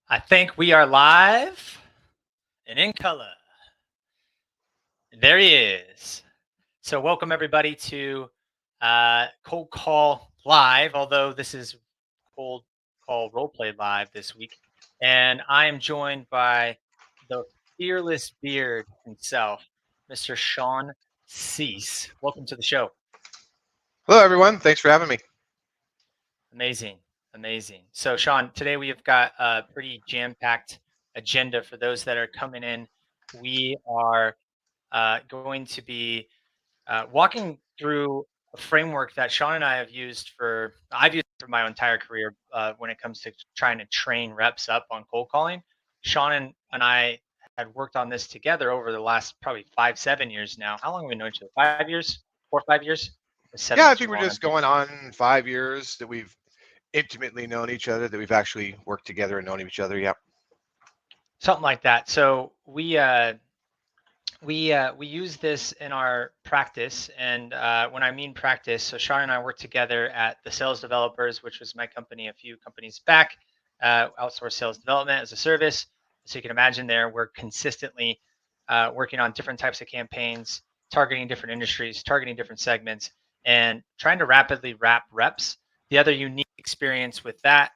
I think we are live and in color. There he is. So welcome everybody to Cold Call Live, although this is Cold Call Roleplay Live this week. And I am joined by the fearless beard himself, Mr. Shawn Sease. Welcome to the show. Hello, everyone. Thanks for having me. Amazing. Amazing. So, Shawn, today we have got a pretty jam-packed agenda for those that are coming in. We are going to be walking through a framework that Shawn and I have used I've used for my entire career when it comes to trying to train reps up on cold calling. Shawn and I had worked on this together over the last probably 5-7 years now. How long have we known each other? 5 years? 4 or 5 years? Yeah, Seven's I too think we're long. just going on 5 years that we've intimately known each other, that we've actually worked together and known each other. Yeah. Something like that. So we use this in our practice, and when I mean practice, so Shawn and I worked together at the Sales Developers, which was my company a few companies back, outsourced sales development as a service. So you can imagine there we're consistently working on different types of campaigns, targeting different industries, targeting different segments, and trying to rapidly wrap reps. The other unique experience with that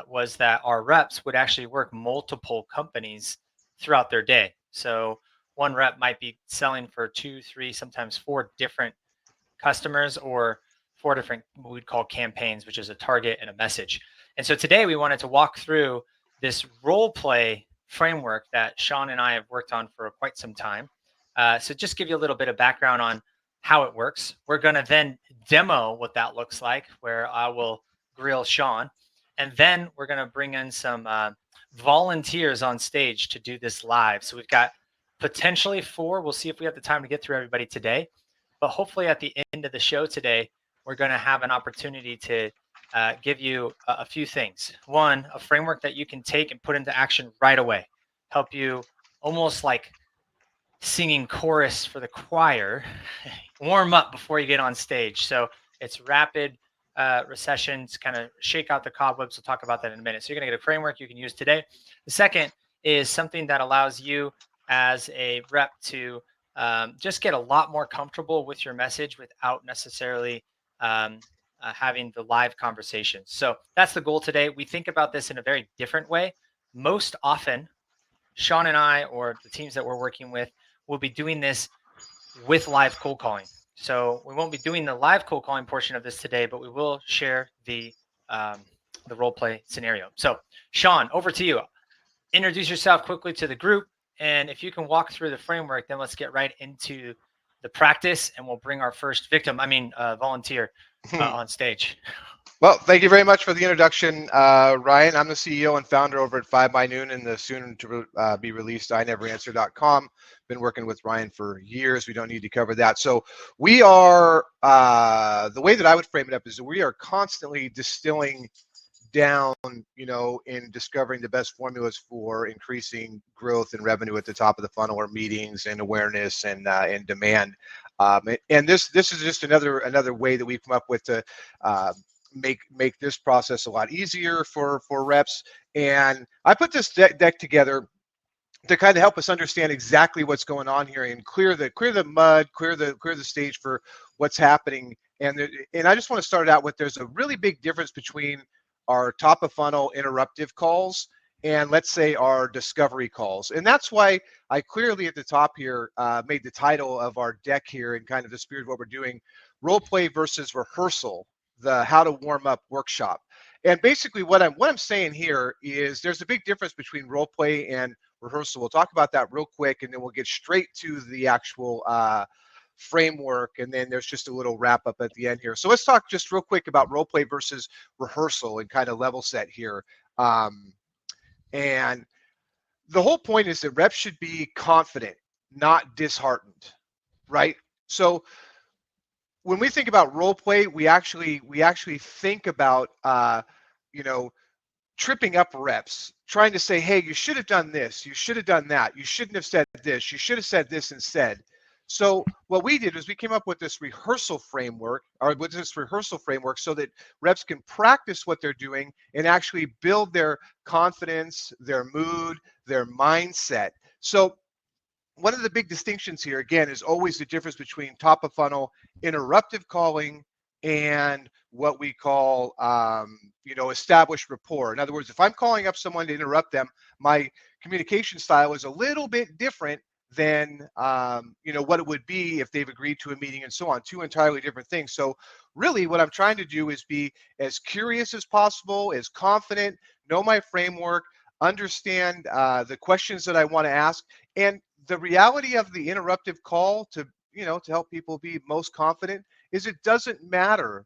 was that our reps would actually work multiple companies throughout their day. So one rep might be selling for 2, 3, sometimes 4 different customers, or 4 different what we'd call campaigns, which is a target and a message. And so today we wanted to walk through this role play framework that Shawn and I have worked on for quite some time. So just give you a little bit of background on how it works. We're going to then demo what that looks like, where I will grill Shawn, and then we're going to bring in some volunteers on stage to do this live. So we've got potentially 4. We'll see if we have the time to get through everybody today. But hopefully at the end of the show today, we're going to have an opportunity to give you a few things. One, a framework that you can take and put into action right away. Help you almost like singing chorus for the choir, warm up before you get on stage. So it's rapid recessions, kind of shake out the cobwebs. We'll talk about that in a minute. So you're going to get a framework you can use today. The second is something that allows you as a rep to just get a lot more comfortable with your message without necessarily having the live conversations. So that's the goal today. We think about this in a very different way. Most often, Shawn and I, or the teams that we're working with, will be doing this with live cold calling. So we won't be doing the live cold calling portion of this today, but we will share the role play scenario. So Shawn, over to you. Introduce yourself quickly to the group, and if you can walk through the framework, then let's get right into the practice, and we'll bring our first volunteer on stage. Well, thank you very much for the introduction, Ryan. I'm the CEO and founder over at 5 by Noon and the soon to be released iNeverAnswer.com. Been working with Ryan for years. We don't need to cover that. So we are, the way that I would frame it up is we are constantly distilling down, in discovering the best formulas for increasing growth and revenue at the top of the funnel, or meetings and awareness and demand. And this is just another way that we've come up with to make this process a lot easier for reps. And I put this deck together to kind of help us understand exactly what's going on here and clear the mud, clear the stage for what's happening. And I just want to start out with, there's a really big difference between our top of funnel interruptive calls and, let's say, our discovery calls. And that's why I clearly at the top here made the title of our deck here, in kind of the spirit of what we're doing, role play versus rehearsal, the how to warm up workshop. And basically what I'm saying here is there's a big difference between role play and rehearsal. We'll talk about that real quick, and then we'll get straight to the actual framework, and then there's just a little wrap up at the end here. So let's talk just real quick about role play versus rehearsal and kind of level set here. And the whole point is that reps should be confident, not disheartened, right? So when we think about role play, we actually think about tripping up reps, trying to say, hey, you should have done this, you should have done that, you shouldn't have said this, you should have said this instead. So what we did was we came up with this rehearsal framework, so that reps can practice what they're doing and actually build their confidence, their mood, their mindset. So one of the big distinctions here, again, is always the difference between top of funnel interruptive calling and what we call, established rapport. In other words, if I'm calling up someone to interrupt them, my communication style is a little bit different than, what it would be if they've agreed to a meeting and so on. Two entirely different things. So really what I'm trying to do is be as curious as possible, as confident, know my framework, understand the questions that I want to ask. And the reality of the interruptive call to help people be most confident is it doesn't matter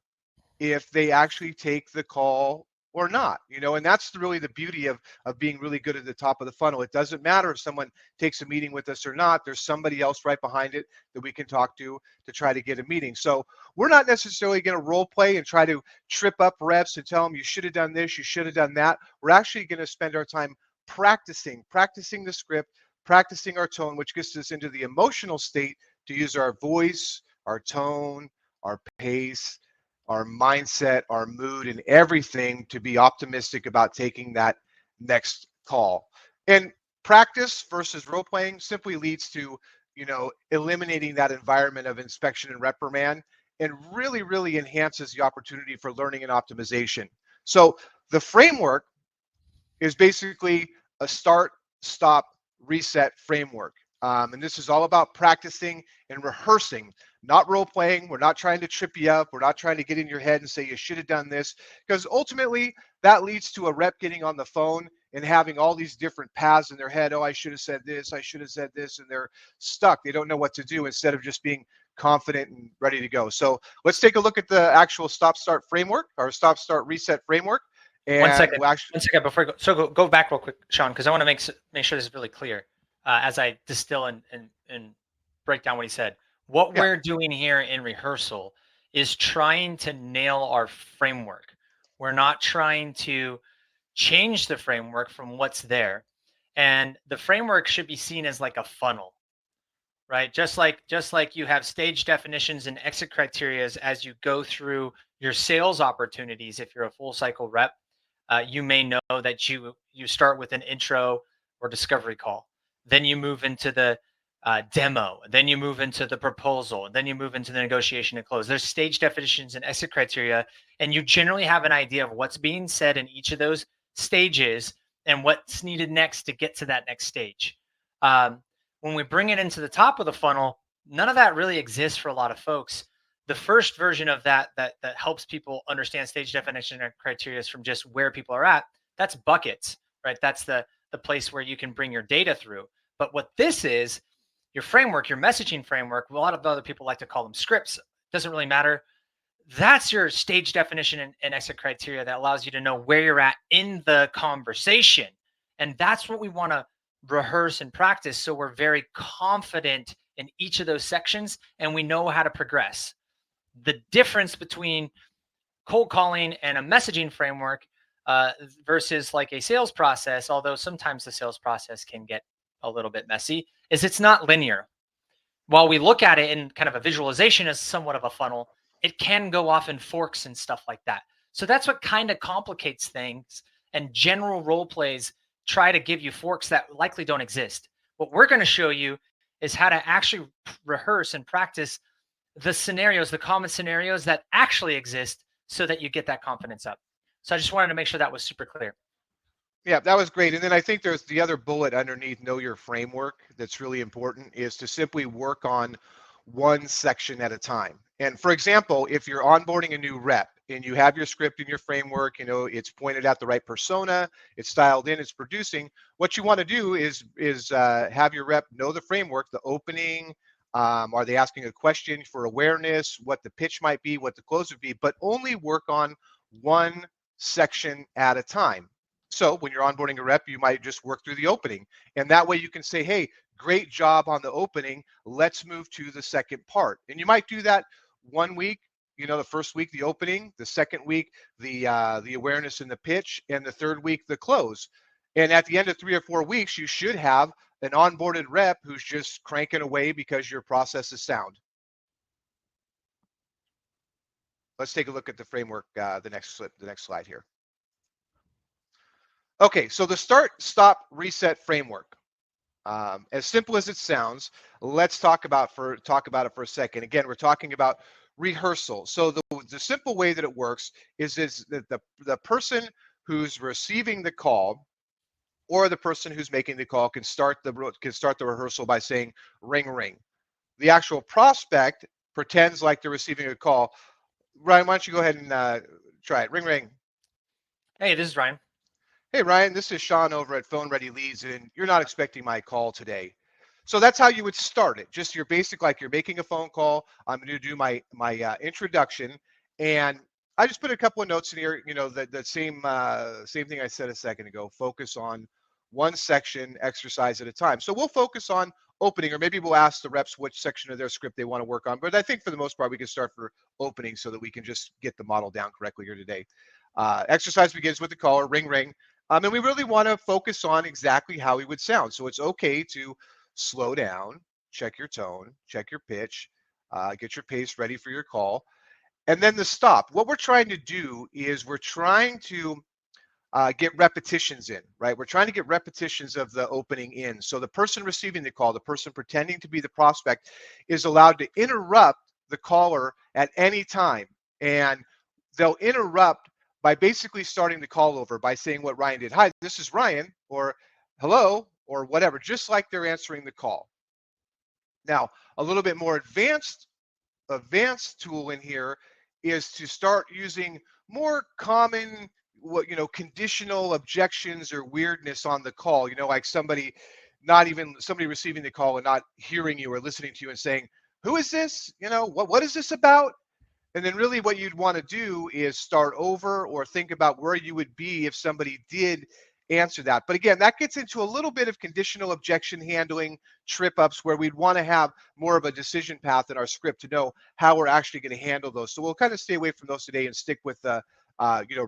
if they actually take the call or not, and that's really the beauty of being really good at the top of the funnel. It doesn't matter if someone takes a meeting with us or not. There's somebody else right behind it that we can talk to try to get a meeting. So we're not necessarily going to role play and try to trip up reps and tell them you should have done this, you should have done that. We're actually going to spend our time practicing the script, practicing our tone, which gets us into the emotional state to use our voice, our tone, our pace, our mindset, our mood, and everything to be optimistic about taking that next call. And practice versus role playing simply leads to, eliminating that environment of inspection and reprimand, and really, really enhances the opportunity for learning and optimization. So the framework is basically a start, stop, reset framework. And this is all about practicing and rehearsing, not role playing. We're not trying to trip you up. We're not trying to get in your head and say you should have done this, because ultimately that leads to a rep getting on the phone and having all these different paths in their head. Oh, I should have said this. I should have said this. And they're stuck. They don't know what to do instead of just being confident and ready to go. So let's take a look at the actual stop, start framework, or stop, start, reset framework. And One second. we'll actually, One second before you go. So go back real quick, Shawn, because I want to make sure this is really clear as I distill and break down what he said. What yeah. we're doing here in rehearsal is trying to nail our framework. We're not trying to change the framework from what's there. And the framework should be seen as like a funnel, right? Just like you have stage definitions and exit criteria as you go through your sales opportunities. If you're a full cycle rep, you may know that you start with an intro or discovery call, then you move into the demo, then you move into the proposal, then you move into the negotiation and close. There's stage definitions and exit criteria, and you generally have an idea of what's being said in each of those stages and what's needed next to get to that next stage. When we bring it into the top of the funnel, none of that really exists for a lot of folks. The first version of that helps people understand stage definition and criteria is from just where people are at. That's buckets, right? That's the place where you can bring your data through. But what this is, your framework, your messaging framework, a lot of other people like to call them scripts. Doesn't really matter. That's your stage definition and exit criteria that allows you to know where you're at in the conversation. And that's what we want to rehearse and practice, so we're very confident in each of those sections and we know how to progress. The difference between cold calling and a messaging framework versus like a sales process, although sometimes the sales process can get a little bit messy, is it's not linear. While we look at it in kind of a visualization as somewhat of a funnel, it can go off in forks and stuff like that. So that's what kind of complicates things. And general role plays try to give you forks that likely don't exist. What we're going to show you is how to actually rehearse and practice the scenarios, the common scenarios that actually exist, so that you get that confidence up. So I just wanted to make sure that was super clear. Yeah, that was great. And then I think there's the other bullet underneath know your framework that's really important, is to simply work on one section at a time. And for example, if you're onboarding a new rep and you have your script and your framework, it's pointed at the right persona, it's styled in, it's producing, what you want to do is have your rep know the framework, the opening, are they asking a question for awareness, what the pitch might be, what the close would be, but only work on one section at a time. So when you're onboarding a rep, you might just work through the opening. And that way you can say, hey, great job on the opening. Let's move to the second part. And you might do that 1 week, the first week, the opening, the second week, the awareness and the pitch, and the third week, the close. And at the end of 3 or 4 weeks, you should have an onboarded rep who's just cranking away because your process is sound. Let's take a look at the framework, the next slide here. Okay, so the start, stop, reset framework. As simple as it sounds, let's talk about it for a second. Again, we're talking about rehearsal. So the simple way that it works is that the person who's receiving the call or the person who's making the call can start the rehearsal by saying ring ring. The actual prospect pretends like they're receiving a call. Ryan, why don't you go ahead and try it? Ring ring. Hey, this is Ryan. Hey, Ryan, this is Shawn over at Phone Ready Leads, and you're not expecting my call today. So that's how you would start it. Just your basic, like you're making a phone call. I'm going to do my introduction, and I just put a couple of notes in here. You know, the same thing I said a second ago. Focus on one section, exercise at a time. So we'll focus on opening, or maybe we'll ask the reps which section of their script they want to work on. But I think for the most part, we can start for opening so that we can just get the model down correctly here today. Exercise begins with the caller, ring ring. And we really want to focus on exactly how he would sound. So it's okay to slow down, check your tone, check your pitch, get your pace ready for your call. And then the stop. What we're trying to do is we're trying to get repetitions in, right? We're trying to get repetitions of the opening in. So the person receiving the call, the person pretending to be the prospect, is allowed to interrupt the caller at any time. And they'll interrupt by basically starting the call over by saying what Ryan did. Hi, this is Ryan, or hello, or whatever, just like they're answering the call. Now, a little bit more advanced tool in here is to start using more common, conditional objections or weirdness on the call. Like somebody receiving the call and not hearing you or listening to you and saying, "Who is this? What is this about?" And then really what you'd want to do is start over or think about where you would be if somebody did answer that. But again, that gets into a little bit of conditional objection handling, trip ups, where we'd want to have more of a decision path in our script to know how we're actually going to handle those. So we'll kind of stay away from those today and stick with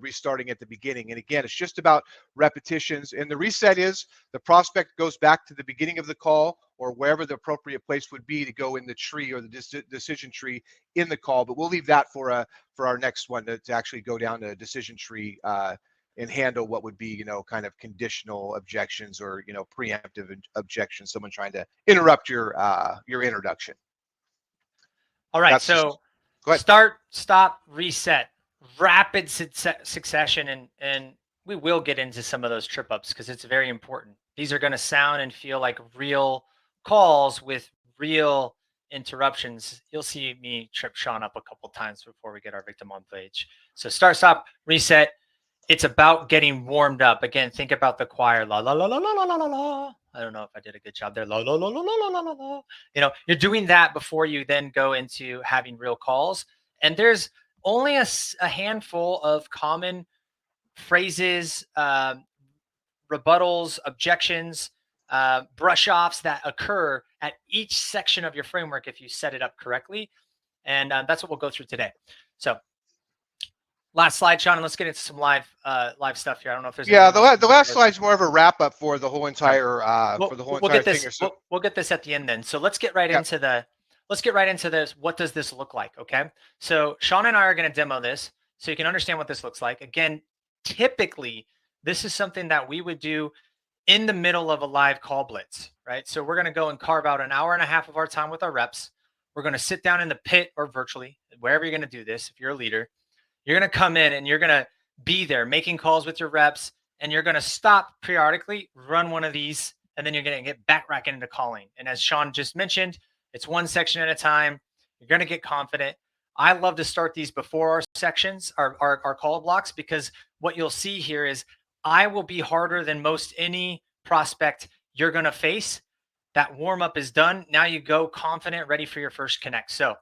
restarting at the beginning. And again, it's just about repetitions. And the reset is the prospect goes back to the beginning of the call or wherever the appropriate place would be to go in the tree or the decision tree in the call. But we'll leave that for our next one to actually go down to decision tree and handle what would be, kind of conditional objections or, preemptive objections, someone trying to interrupt your introduction. All right. So start, stop, reset, rapid succession. And we will get into some of those trip ups because it's very important. These are going to sound and feel like real calls with real interruptions. You'll see me trip Shawn up a couple times before we get our victim on page. So start, stop, reset. It's about getting warmed up. Again, think about the choir. La, la, la, la, la, la, la, la. I don't know if I did a good job there. La, la, la, la, la, la, la, la. You're doing that before you then go into having real calls. And there's only a handful of common phrases, rebuttals, objections, brush offs that occur at each section of your framework if you set it up correctly. And that's what we'll go through today. So last slide, Shawn, and let's get into some live stuff here. I don't know if there's the last slide's more of a wrap up for the whole entire we'll get this. We'll get this at the end then. So let's get right into this. What does this look like? Okay. So Shawn and I are going to demo this so you can understand what this looks like. Again, typically this is something that we would do in the middle of a live call blitz, right? So we're going to go and carve out an hour and a half of our time with our reps. We're going to sit down in the pit or virtually, wherever you're going to do this. If you're a leader, you're going to come in and you're going to be there making calls with your reps, and you're going to stop periodically, run one of these, and then you're going to get back racking into calling. And as Shawn just mentioned, it's one section at a time. You're going to get confident. I love to start these before our sections, our call blocks, because what you'll see here is I will be harder than most any prospect you're going to face. That warm up is done. Now you go confident, ready for your first connect. So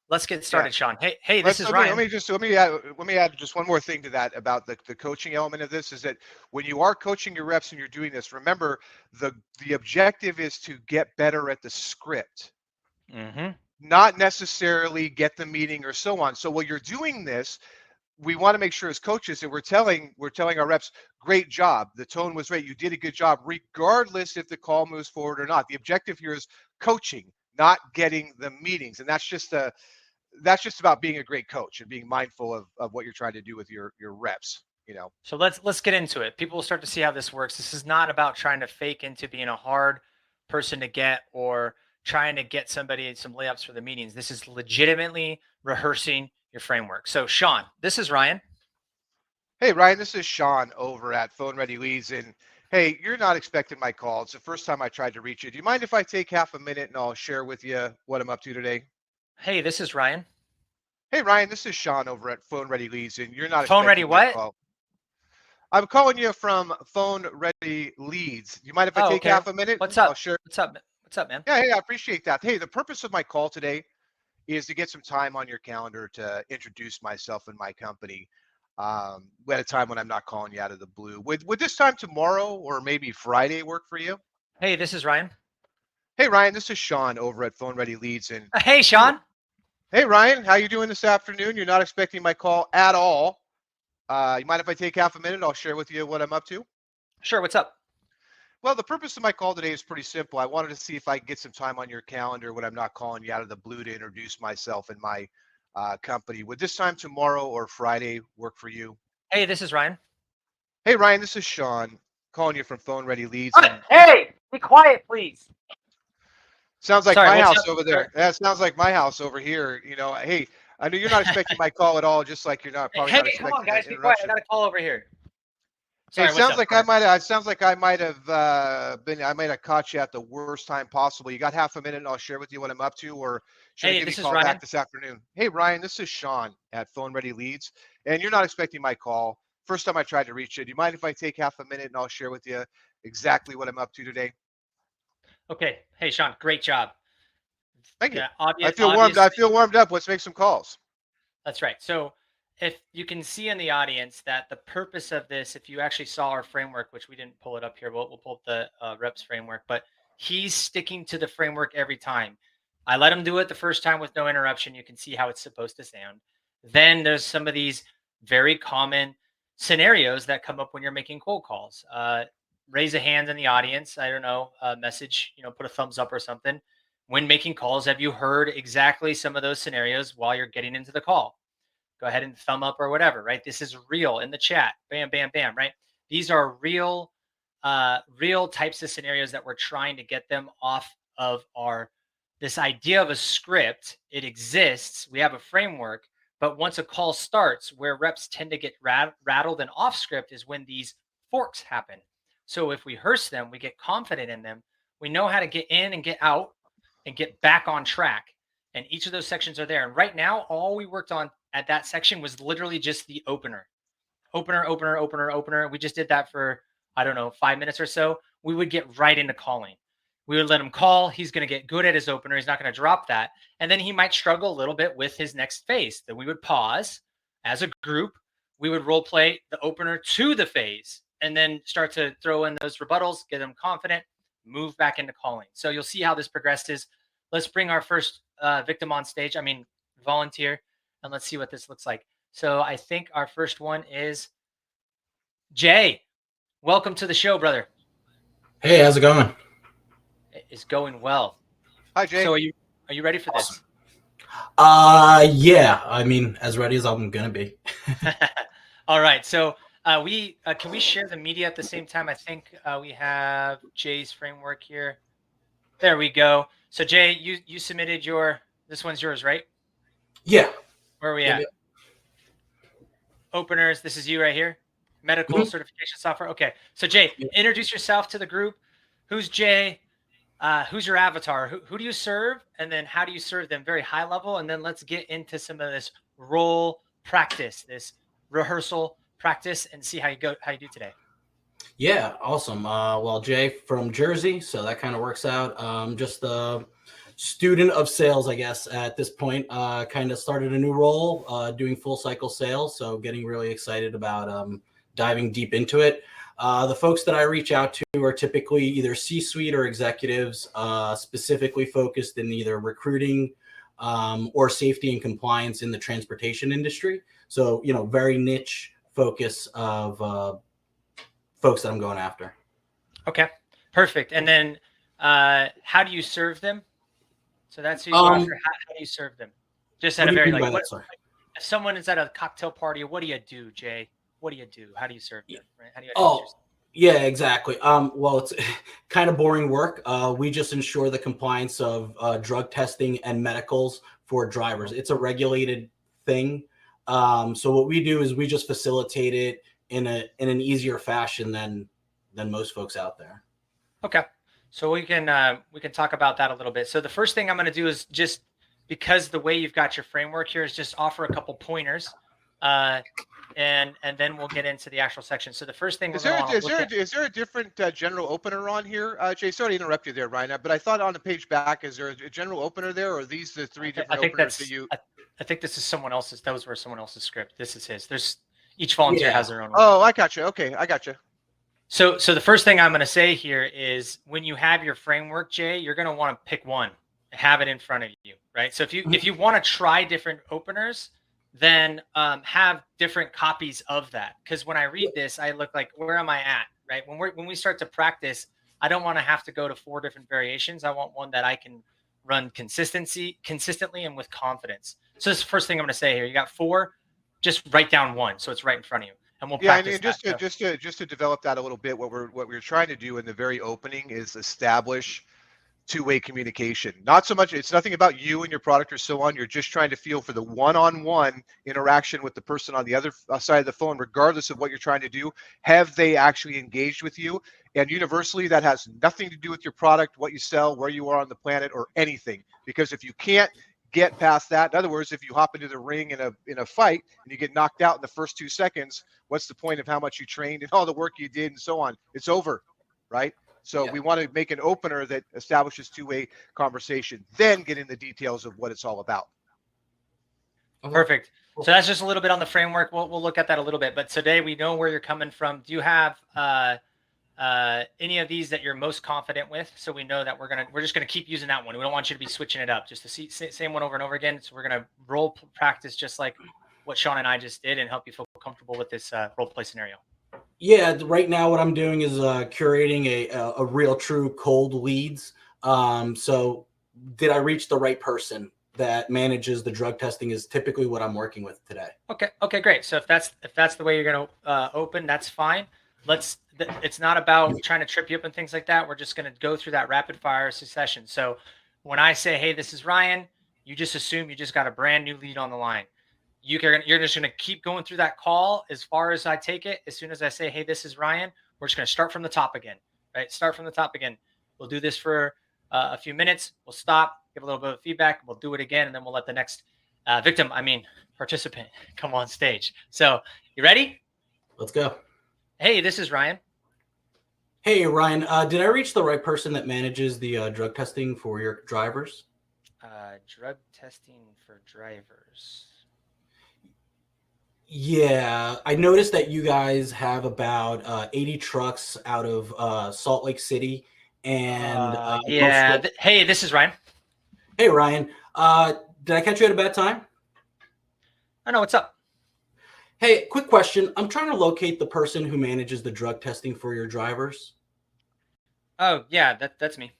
let's get started, Shawn. Hey, this is Ryan. Let me add just one more thing to that about the coaching element of this is that when you are coaching your reps and you're doing this, remember the objective is to get better at the script, not necessarily get the meeting or so on. So while you're doing this, we want to make sure as coaches that we're telling our reps, great job. The tone was right. You did a good job, regardless if the call moves forward or not. The objective here is coaching, not getting the meetings. And that's just about being a great coach and being mindful of what you're trying to do with your reps, you know. So let's get into it. People will start to see how this works. This is not about trying to fake into being a hard person to get or trying to get somebody some layups for the meetings. This is legitimately rehearsing your framework. So Shawn, this is Ryan. Hey Ryan, this is Shawn over at Phone Ready Leads, and hey, you're not expecting my call. It's the first time I tried to reach you. Do you mind if I take half a minute and I'll share with you what I'm up to today? Hey, this is Ryan. Hey Ryan, this is Shawn over at Phone Ready Leads, and you're not Phone ready expecting my what? call. I'm calling you from Phone Ready Leads. Do you mind if I Oh, take okay. half a minute? What's I'll up? share. What's up? What's up, man? Yeah, hey, I appreciate that. Hey, the purpose of my call today is to get some time on your calendar to introduce myself and my company. At a time when I'm not calling you out of the blue. Would this time tomorrow or maybe Friday work for you? Hey, this is Ryan. Hey Ryan, this is Shawn over at Phone Ready Leads, and Hey, you. Shawn. Hey Ryan, how you doing this afternoon? You're not expecting my call at all. You mind if I take half a minute? I'll share with you what I'm up to. Sure, what's up? Well, the purpose of my call today is pretty simple. I wanted to see if I could get some time on your calendar when I'm not calling you out of the blue to introduce myself and my company. Would this time tomorrow or Friday work for you? Hey, this is Ryan. Hey Ryan, this is Shawn calling you from Phone Ready Leads, and Hey, be quiet, please. sounds like Sorry, my what's house up? over there. That sounds like my house over here. You know, hey, I know you're not expecting my call at all, just like you're not probably Hey, not come on, expecting guys, an be quiet. I interruption. got a call over here. Hey, Sorry, what's up? it sounds like I might have caught you at the worst time possible. You got half a minute and I'll share with you what I'm up to, or should I Hey, give you this a is call back Ryan. this afternoon? Hey Ryan, this is Shawn at Phone Ready Leads, and you're not expecting my call. First time I tried to reach you. Do you mind if I take half a minute and I'll share with you exactly what I'm up to today? Okay. Hey, Shawn, great job. Thank you. Yeah, I obviously. feel warmed up. Let's make some calls. That's right. So if you can see in the audience that the purpose of this, if you actually saw our framework, which we didn't pull it up here, we'll pull up the reps framework, but he's sticking to the framework every time. I let him do it the first time with no interruption. You can see how it's supposed to sound. Then there's some of these very common scenarios that come up when you're making cold calls. Raise a hand in the audience. I don't know, message, put a thumbs up or something. When making calls, have you heard exactly some of those scenarios while you're getting into the call? Go ahead and thumb up or whatever, right? This is real in the chat. Bam, bam, bam, right? These are real types of scenarios that we're trying to get them off of this idea of a script. It exists. We have a framework, but once a call starts, where reps tend to get rattled and off script is when these forks happen. So if we rehearse them, we get confident in them. We know how to get in and get out and get back on track. And each of those sections are there. And right now, all we worked on at that section was literally just the opener. Opener. We just did that for, I don't know, 5 minutes or so. We would get right into calling. We would let him call. He's going to get good at his opener. He's not going to drop that. And then he might struggle a little bit with his next phase. Then we would pause as a group. We would role play the opener to the phase and then start to throw in those rebuttals, get him confident, move back into calling. So you'll see how this progresses. Let's bring our first victim on stage. Volunteer, and let's see what this looks like. So I think our first one is Jay. Welcome to the show, brother. Hey, how's it going? It is going well. Hi Jay. So are you ready for this? Yeah. I mean, as ready as I'm gonna be. All right. So we can we share the media at the same time? I think we have Jay's framework here. There we go. So Jay, you submitted this one's yours, right? Yeah. Where are we Yeah, at? yeah. Openers. This is you right here. Medical certification software. Okay. So Jay, Yeah. introduce yourself to the group. Who's Jay? Who's your avatar? Who do you serve? And then how do you serve them? Very high level. And then let's get into some of this role practice, this rehearsal practice, and see how you do today. Yeah, awesome. Well, Jay from Jersey, so that kind of works out. Just a student of sales, I guess, at this point. Kind of started a new role, doing full cycle sales, so getting really excited about diving deep into it. The folks that I reach out to are typically either C-suite or executives, specifically focused in either recruiting, or safety and compliance in the transportation industry. So, very niche focus of folks that I'm going after. Okay, perfect. And then how do you serve them? So that's who you go after. How do you serve them? Just at a very like, what, if someone is at a cocktail party, what do you do, Jay? What do you do? How do you serve them? Right? How do you introduce yourself? Yeah, exactly. Well, it's kind of boring work. We just ensure the compliance of drug testing and medicals for drivers. It's a regulated thing. So what we do is we just facilitate it in an easier fashion than most folks out there. Okay. So we can talk about that a little bit. So the first thing I'm going to do is just, because the way you've got your framework here, is just offer a couple pointers, and then we'll get into the actual section. So the first thing is there a different general opener on here, Jay? Sorry to interrupt you there, Ryan, but I thought on the page back, is there a general opener there, or are these the three different openers that you? I think this is someone else's. That was someone else's script. This is his. There's each volunteer has their own. Oh, I got you. Okay, I got you. So the first thing I'm going to say here is, when you have your framework, Jay, you're going to want to pick one, have it in front of you, right? So if you want to try different openers, then have different copies of that. Because when I read this, I look like, where am I at, right? When we start to practice, I don't want to have to go to 4 different variations. I want one that I can run consistently and with confidence. So this is the first thing I'm going to say here. You got 4, just write down one, so it's right in front of you. And we'll practice just to develop that a little bit, what we're trying to do in the very opening is establish two-way communication. Not so much, it's nothing about you and your product or so on. You're just trying to feel for the one-on-one interaction with the person on the other side of the phone, regardless of what you're trying to do. Have they actually engaged with you? And universally, that has nothing to do with your product, what you sell, where you are on the planet, or anything. Because if you can't get past that, in other words, if you hop into the ring in a fight and you get knocked out in the first 2 seconds, what's the point of how much you trained and all the work you did and so on? It's over, right? So we want to make an opener that establishes two-way conversation, then get in the details of what it's all about. Perfect. So that's just a little bit on the framework. We'll look at that a little bit. But today we know where you're coming from. Do you have any of these that you're most confident with? So we know that we're just gonna keep using that one. We don't want you to be switching it up, just the same one over and over again. So we're gonna role practice just like what Shawn and I just did, and help you feel comfortable with this role play scenario. Yeah, right now what I'm doing is curating a real true cold leads. So did I reach the right person that manages the drug testing is typically what I'm working with today. Okay, great. So if that's the way you're going to open, that's fine. It's not about trying to trip you up and things like that. We're just going to go through that rapid fire succession. So when I say, hey, this is Ryan, you just assume you just got a brand new lead on the line. You're just going to keep going through that call as far as I take it. As soon as I say, hey, this is Ryan, we're just going to start from the top again, right? Start from the top again. We'll do this for a few minutes. We'll stop, give a little bit of feedback. We'll do it again, and then we'll let the next participant come on stage. So you ready? Let's go. Hey, this is Ryan. Hey, Ryan, did I reach the right person that manages the drug testing for your drivers? Drug testing for drivers. Yeah, I noticed that you guys have about 80 trucks out of Salt Lake City. And hey, this is Ryan. Hey, Ryan. Did I catch you at a bad time? I know. What's up? Hey, quick question. I'm trying to locate the person who manages the drug testing for your drivers. Oh, yeah, that's me.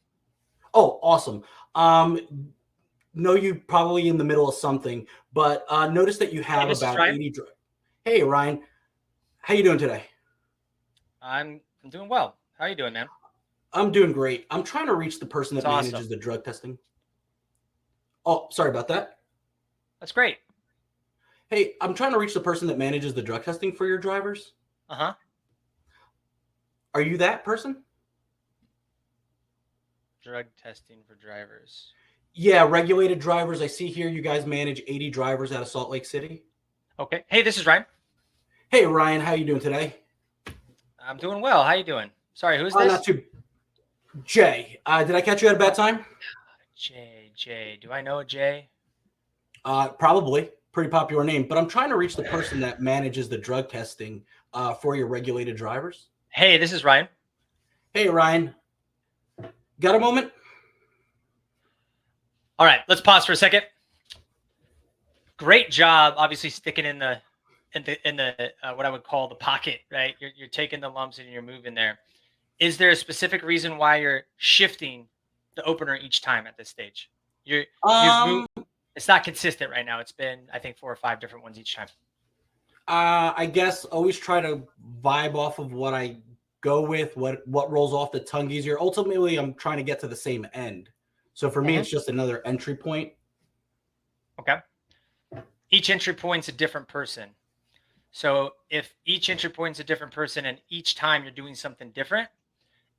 Oh, awesome. Know you probably in the middle of something, but notice that you have about 80 drugs. Hey, Ryan. How you doing today? I'm doing well. How are you doing, man? I'm doing great. I'm trying to reach the person that manages the drug testing. Oh, sorry about that. That's great. Hey, I'm trying to reach the person that manages the drug testing for your drivers. Uh-huh. Are you that person? Drug testing for drivers. Yeah, regulated drivers. I see here you guys manage 80 drivers out of Salt Lake City. Okay. Hey, this is Ryan. Hey, Ryan. How you doing today? I'm doing well. How you doing? Sorry, who's this? Not too. Jay. Did I catch you at a bad time? Jay. Do I know a Jay? Probably. Pretty popular name. But I'm trying to reach the person that manages the drug testing for your regulated drivers. Hey, this is Ryan. Hey, Ryan. Got a moment? All right. Let's pause for a second. Great job, obviously sticking in the what I would call the pocket, right? You're taking the lumps and you're moving there. Is there a specific reason why you're shifting the opener each time at this stage? You've moved. It's not consistent right now. It's been, I think, 4 or 5 different ones each time. I guess always try to vibe off of what I go with, what rolls off the tongue easier. Ultimately, I'm trying to get to the same end. So for me, it's just another entry point. Okay. Each entry point's a different person. So if each entry point's a different person and each time you're doing something different,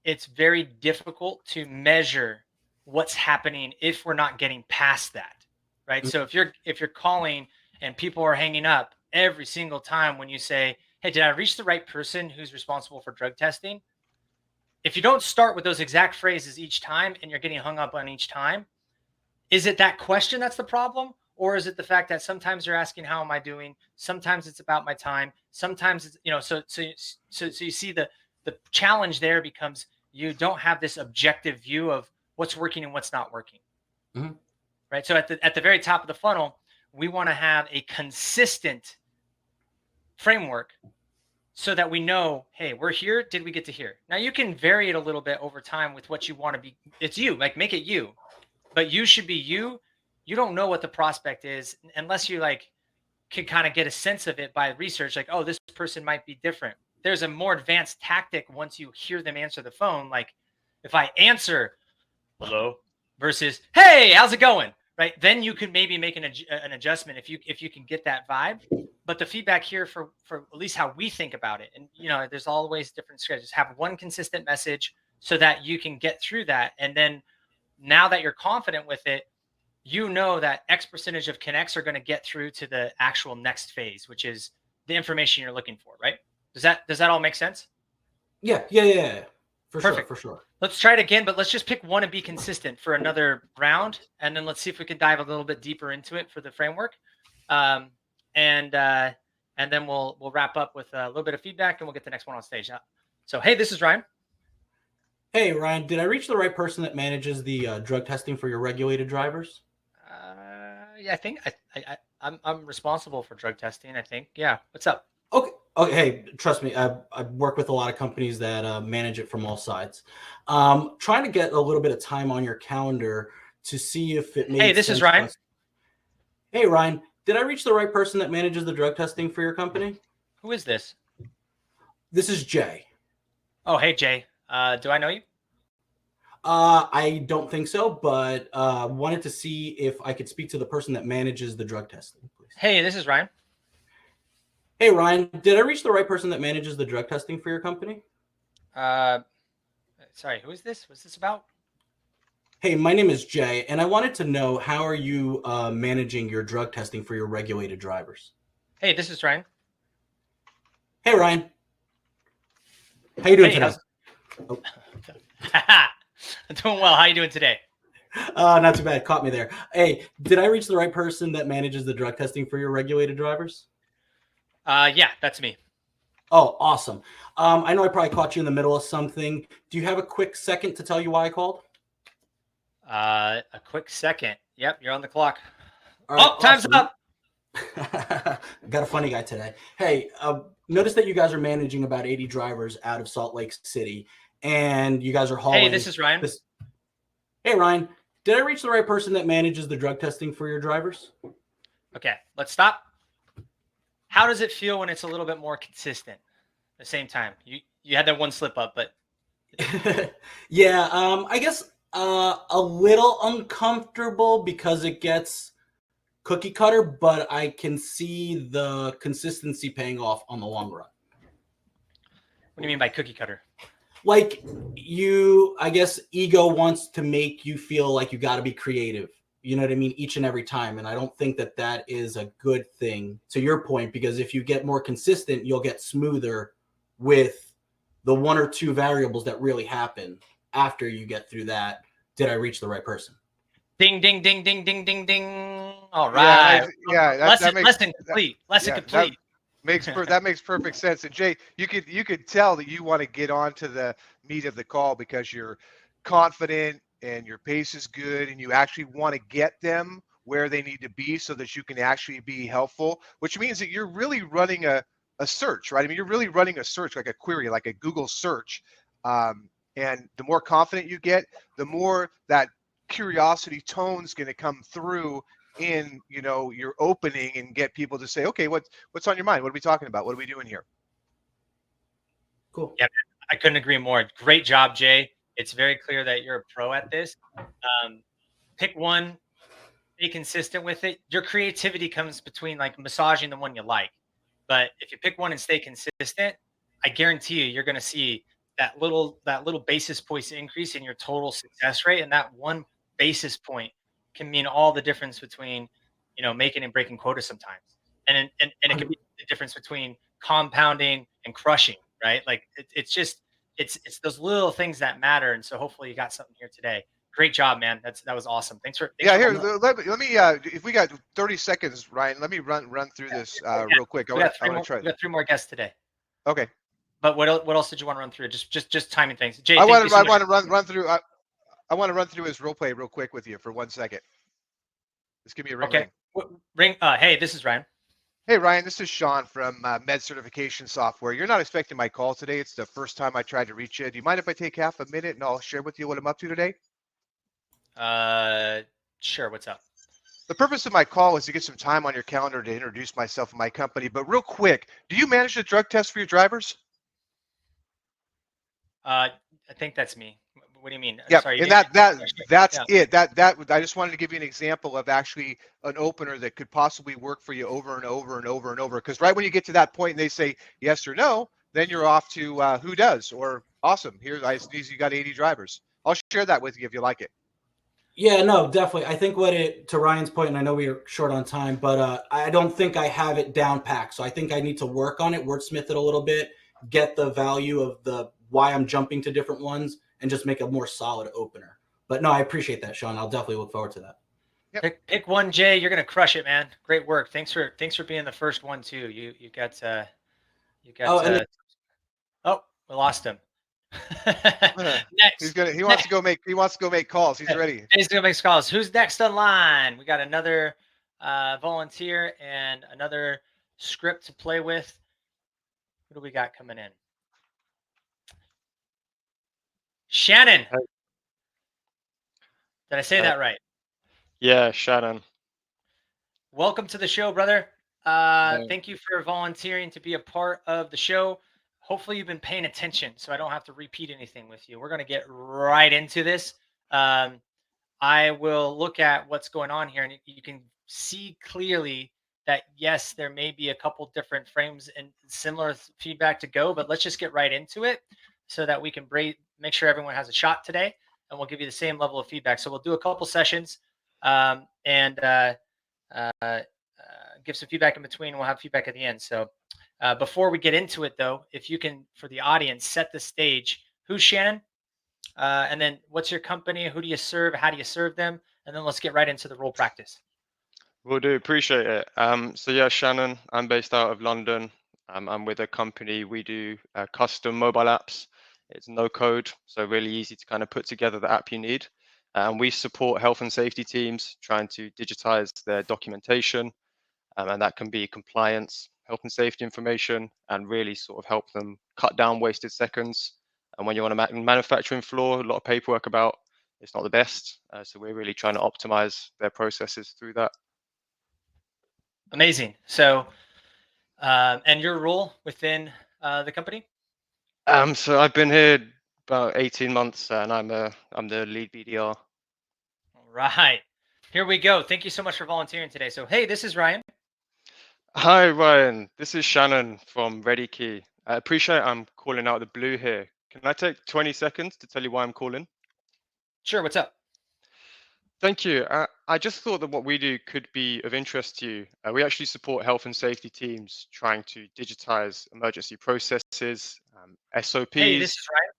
it's very difficult to measure what's happening if we're not getting past that, right? Mhm. So if you're calling and people are hanging up every single time when you say, hey, did I reach the right person who's responsible for drug testing? If you don't start with those exact phrases each time and you're getting hung up on each time, is it that question that's the problem? Or is it the fact that sometimes you're asking, how am I doing? Sometimes it's about my time. Sometimes it's, so you see the challenge there becomes you don't have this objective view of what's working and what's not working. Mhm. Right. So at the very top of the funnel, we want to have a consistent framework so that we know, hey, we're here. Did we get to here? Now you can vary it a little bit over time with what you want to be. It's you, like make it you, but you should be you. You don't know what the prospect is unless you like can kind of get a sense of it by research. Like, oh, this person might be different. There's a more advanced tactic once you hear them answer the phone. Like if I answer hello versus hey, how's it going? Right. Then you could maybe make an adjustment if you can get that vibe. But the feedback here for at least how we think about it, and there's always different strategies. Have one consistent message so that you can get through that. And then now that you're confident with it, you know that X percentage of connects are going to get through to the actual next phase, which is the information you're looking for, right? Does that all make sense? Yeah. For Perfect. sure, for sure. Let's try it again, but let's just pick one and be consistent for another round, and then let's see if we can dive a little bit deeper into it for the framework, and then we'll wrap up with a little bit of feedback, and we'll get the next one on stage. So, hey, this is Ryan. Hey, Ryan, did I reach the right person that manages the drug testing for your regulated drivers? Yeah, I think I'm responsible for drug testing. I think. Yeah. What's up? Okay. Hey, trust me, I work with a lot of companies that manage it from all sides. Trying to get a little bit of time on your calendar to see if it makes Hey, this is Ryan. Hey, Ryan, did I reach the right person that manages the drug testing for your company? Who is this? This is Jay. Oh, hey, Jay. Do I know you? I don't think so, but wanted to see if I could speak to the person that manages the drug testing, please. Hey, this is Ryan. Hey, Ryan, did I reach the right person that manages the drug testing for your company? Sorry, who is this? What's this about? Hey, my name is Jay, and I wanted to know, how are you managing your drug testing for your regulated drivers? Hey, this is Ryan. Hey, Ryan. How you doing today? Oh. I'm doing well. How are you doing today? Not too bad. Caught me there. Hey, did I reach the right person that manages the drug testing for your regulated drivers? Yeah, that's me. Oh, awesome. I know I probably caught you in the middle of something. Do you have a quick second to tell you why I called? A quick second. Yep, you're on the clock. All right, time's awesome. up. Got a funny guy today. Hey, notice that you guys are managing about 80 drivers out of Salt Lake City, and you guys are hauling. Hey, this is Ryan. Hey, Ryan, did I reach the right person that manages the drug testing for your drivers? Okay, let's stop. How does it feel when it's a little bit more consistent at the same time? You had that one slip up, but yeah, I guess a little uncomfortable because it gets cookie cutter, but I can see the consistency paying off on the long run. What do you mean by cookie cutter? Like I guess ego wants to make you feel like you got to be creative. You know what I mean? Each and every time. And I don't think that is a good thing, to your point, because if you get more consistent, you'll get smoother with the one or two variables that really happen after you get through that. Did I reach the right person? Ding, ding, ding, ding, ding, ding, ding. All right. Lesson complete. That makes perfect sense. And Jay, you could tell that you want to get on to the meat of the call because you're confident and your pace is good and you actually want to get them where they need to be so that you can actually be helpful, which means that you're really running a search, right? I mean, you're really running a search, like a query, like a Google search. And the more confident you get, the more that curiosity tone's going to come through in, you know, your opening and get people to say, okay, what's on your mind? What are we talking about? What are we doing here? Cool. Yeah, I couldn't agree more. Great job, Jay. It's very clear that you're a pro at this. Pick one, be consistent with it. Your creativity comes between like massaging the one you like. But if you pick one and stay consistent, I guarantee you're going to see that little basis points increase in your total success rate, and that one basis point can mean all the difference between, you know, making and breaking quota sometimes. And it can be the difference between compounding and crushing, right? Like it's just it's those little things that matter. And so hopefully you got something here today. Great job, man. That was awesome. Thanks for Here. Let me. If we got 30 seconds, Ryan, let me run through this real quick. We got three more guests today. Okay. But what else did you want to run through? Just timing things. Jay, I want to run through. I want to run through his role play real quick with you for 1 second. Just give me a ring. Okay. Ring. Hey, this is Ryan. Hey, Ryan, this is Shawn from Med Certification Software. You're not expecting my call today. It's the first time I tried to reach you. Do you mind if I take half a minute and I'll share with you what I'm up to today? Sure. What's up? The purpose of my call was to get some time on your calendar to introduce myself and my company. But real quick, do you manage the drug test for your drivers? I think that's me. What do you mean? Yeah, sorry, and that's it. That I just wanted to give you an example of actually an opener that could possibly work for you over and over and over and over. Because right when you get to that point and they say yes or no, then you're off to who does or awesome. Here, you got 80 drivers. I'll share that with you if you like it. Yeah, no, definitely. I think to Ryan's point, and I know we are short on time, but I don't think I have it down packed. So I think I need to work on it, wordsmith it a little bit, get the value of the why I'm jumping to different ones, and just make a more solid opener. But no, I appreciate that, Shawn. I'll definitely look forward to that. Yep. Pick one, Jay. You're gonna crush it, man. Great work. Thanks for being the first one too. You got. Oh, we lost him. Next. He wants to go make calls. He's ready. He's gonna make calls. Who's next on line? We got another volunteer and another script to play with. Who do we got coming in? Shannon. Hey. Did I say that right? Yeah, Shannon. Welcome to the show, brother. Thank you for volunteering to be a part of the show. Hopefully you've been paying attention so I don't have to repeat anything with you. We're going to get right into this. I will look at what's going on here, and you can see clearly that, yes, there may be a couple different frames and similar feedback to go, but let's just get right into it so that we can make sure everyone has a shot today, and we'll give you the same level of feedback. So we'll do a couple sessions and give some feedback in between, and we'll have feedback at the end. So before we get into it, though, if you can, for the audience, set the stage. Who's Shannon? And then what's your company? Who do you serve? How do you serve them? And then let's get right into the role practice. Will do. Appreciate it. So yeah, Shannon, I'm based out of London. I'm with a company. We do custom mobile apps. It's no code, so really easy to kind of put together the app you need. And we support health and safety teams trying to digitize their documentation. And that can be compliance, health and safety information, and really sort of help them cut down wasted seconds. And when you're on a manufacturing floor, a lot of paperwork about, it's not the best. So we're really trying to optimize their processes through that. Amazing. So, and your role within the company? So I've been here about 18 months, and I'm the lead BDR. All right. Here we go. Thank you so much for volunteering today. So, hey, this is Ryan. Hi, Ryan. This is Shannon from Ready Key. I appreciate I'm calling out of the blue here. Can I take 20 seconds to tell you why I'm calling? Sure. What's up? Thank you. I just thought that what we do could be of interest to you. We actually support health and safety teams trying to digitize emergency processes, SOPs. Hey, this is Ryan.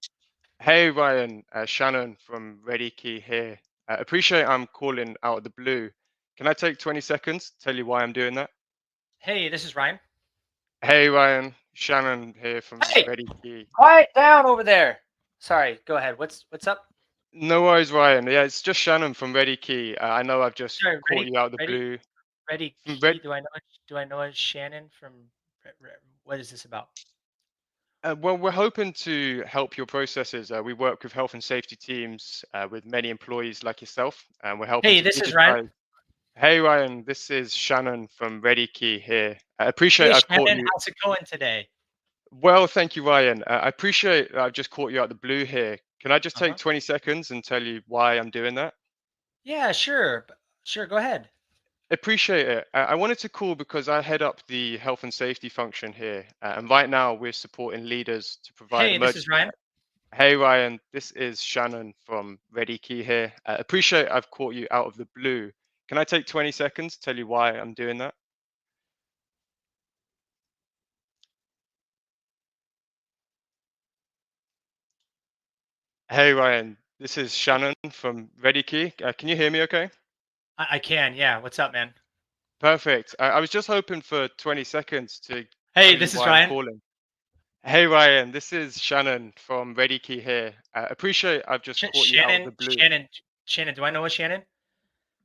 Hey, Ryan. Shannon from Ready Key here. Appreciate I'm calling out of the blue. Can I take 20 seconds to tell you why I'm doing that? Hey, this is Ryan. Hey, Ryan. Shannon here from Ready Key. Quiet down over there. Sorry. Go ahead. What's up? No worries, Ryan. Yeah, it's just Shannon from Ready Key. I know I've just Sorry, caught you out of the ready, blue. ready. From Key. Do I know a Shannon from? What is this about? Well, we're hoping to help your processes. We work with health and safety teams with many employees like yourself, and we're helping Hey, to this is Ryan. digitize. Hey, Ryan, this is Shannon from Ready Key here. I appreciate Hey, I've caught Shannon, you. how's it going today? Well, thank you, Ryan. I appreciate I've just caught you out of the blue here. Can I just take Uh-huh. 20 seconds and tell you why I'm doing that? Yeah, sure. Sure, go ahead. Appreciate it. I wanted to call because I head up the health and safety function here, and right now we're supporting leaders to provide Hey, this is emergency. Ryan. Hey Ryan, this is Shannon from Ready Key here. Appreciate I've caught you out of the blue. Can I take 20 seconds to tell you why I'm doing that? Hey Ryan, this is Shannon from Ready Key. Can you hear me okay? I can. Yeah. What's up, man? Perfect. I was just hoping for 20 seconds to Hey, tell you this is why I'm Ryan. calling. Hey Ryan, this is Shannon from Ready Key here. Appreciate I've just caught you out of the blue. Shannon. Do I know a Shannon?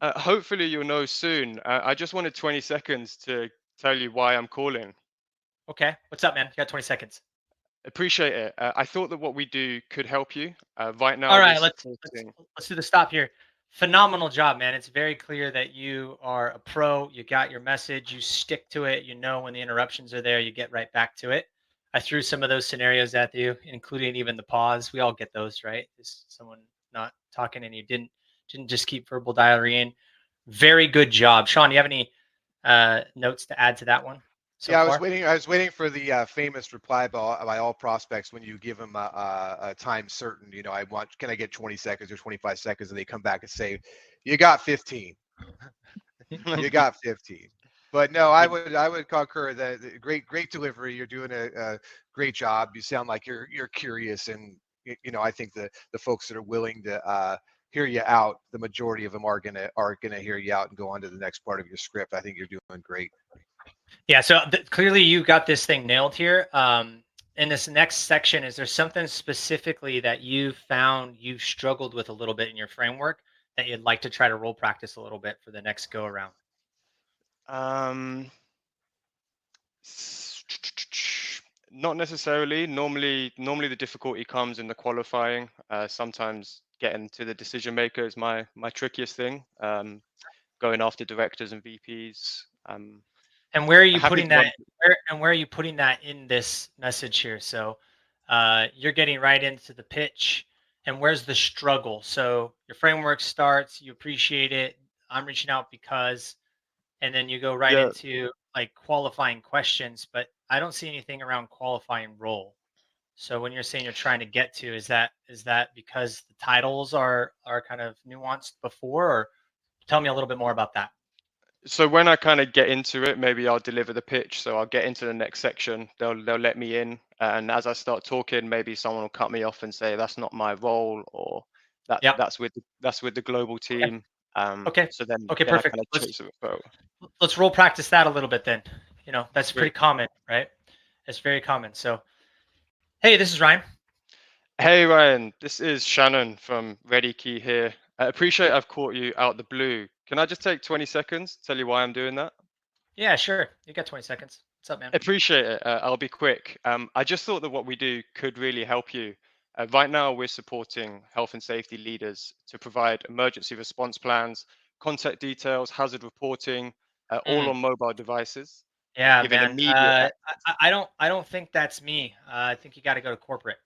Hopefully you'll know soon. I just wanted 20 seconds to tell you why I'm calling. Okay. What's up, man? You got 20 seconds. Appreciate it. I thought that what we do could help you. Right All now, we're right, let's supporting. let's do the stop here. Phenomenal job, man. It's very clear that you are a pro. You got your message. You stick to it. You know when the interruptions are there, you get right back to it. I threw some of those scenarios at you, including even the pause. We all get those, right? Is someone not talking and you didn't just keep verbal diarrhea in. Very good job, Shawn. Do you have any notes to add to that one so Yeah, far? I was waiting for the famous reply by all prospects when you give them a time certain. You know, can I get 20 seconds or 25 seconds, and they come back and say, "You got 15. You got 15." But no, I would concur that great delivery. You're doing a great job. You sound like you're curious, and you know, I think the folks that are willing to hear you out, the majority of them are gonna hear you out and go on to the next part of your script. I think you're doing great. Yeah, so clearly you got this thing nailed here. In this next section, is there something specifically that you found you struggled with a little bit in your framework that you'd like to try to role practice a little bit for the next go around? um, s- Not necessarily. Normally the difficulty comes in the qualifying. Sometimes getting to the decision maker is my trickiest thing. Going after directors and VPs. And where are you Happy putting to that? run. Where are you putting that in this message here? So you're getting right into the pitch, and where's the struggle? So your framework starts, you appreciate it. I'm reaching out because, and then you go right Yeah. into like qualifying questions, but I don't see anything around qualifying role. So when you're saying you're trying to get to, is that because the titles are kind of nuanced before, or tell me a little bit more about that? So when I kind of get into it, maybe I'll deliver the pitch. So I'll get into the next section. They'll let me in, and as I start talking, maybe someone will cut me off and say that's not my role, or Yep. that's with the global Okay. team. Okay. So then Okay. I Perfect. kind of chase it forward. Let's role practice that a little bit then. That's pretty Sweet. common, right? It's very common. So, hey, this is Ryan. Hey Ryan, this is Shannon from Ready Key here. I appreciate I've caught you out the blue. Can I just take 20 seconds to tell you why I'm doing that? Yeah, sure. You got 20 seconds. What's up, man? Appreciate it. I'll be quick. I just thought that what we do could really help you. Right now, we're supporting health and safety leaders to provide emergency response plans, contact details, hazard reporting, all Mm, on mobile devices, yeah, giving man. immediate. I don't think that's me. I think you got to go to corporate.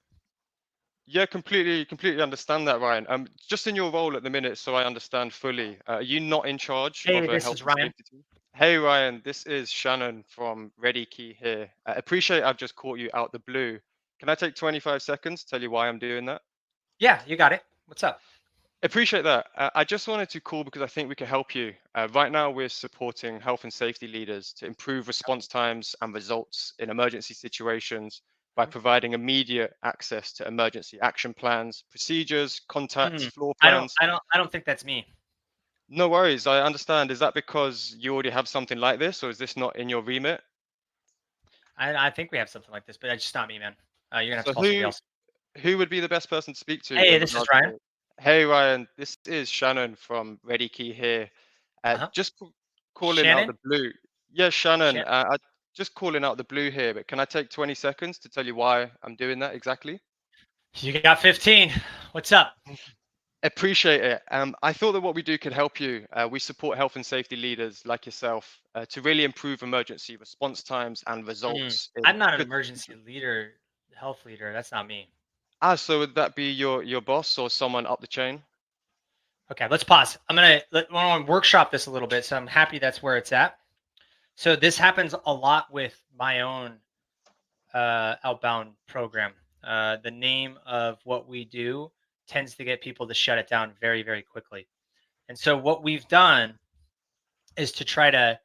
Yeah, completely understand that, Ryan. Just in your role at the minute, so I understand fully, are you not in charge Hey, of a this health is and Ryan. safety team? Hey, Ryan, this is Shannon from Ready Key here. Appreciate I've just caught you out the blue. Can I take 25 seconds to tell you why I'm doing that? Yeah, you got it. What's up? Appreciate that. I just wanted to call because I think we can help you. Right now, we're supporting health and safety leaders to improve response times and results in emergency situations by providing immediate access to emergency action plans, procedures, contacts, Hmm. floor I don't. plans. I don't. I don't think that's me. No worries. I understand. Is that because you already have something like this, or is this not in your remit? I think we have something like this, but it's just not me, man. You're gonna have to So call somebody else. who would be the best person to speak to Hey, in this is regards Ryan. to? Hey Ryan, this is Shannon from Ready Key here. Uh-huh. Just calling out Shannon? the blue. Yeah, Shannon, Shan- just calling out the blue here, but can I take 20 seconds to tell you why I'm doing that exactly? You got 15. What's up? Appreciate it. I thought that what we do could help you. We support health and safety leaders like yourself to really improve emergency response times and results I'm in not an good. emergency leader, health leader. That's not me. So would that be your boss or someone up the chain? Okay, let's pause. I want to workshop this a little bit. So I'm happy that's where it's at. So this happens a lot with my own outbound program. The name of what we do tends to get people to shut it down very, very quickly. And so what we've done is to try to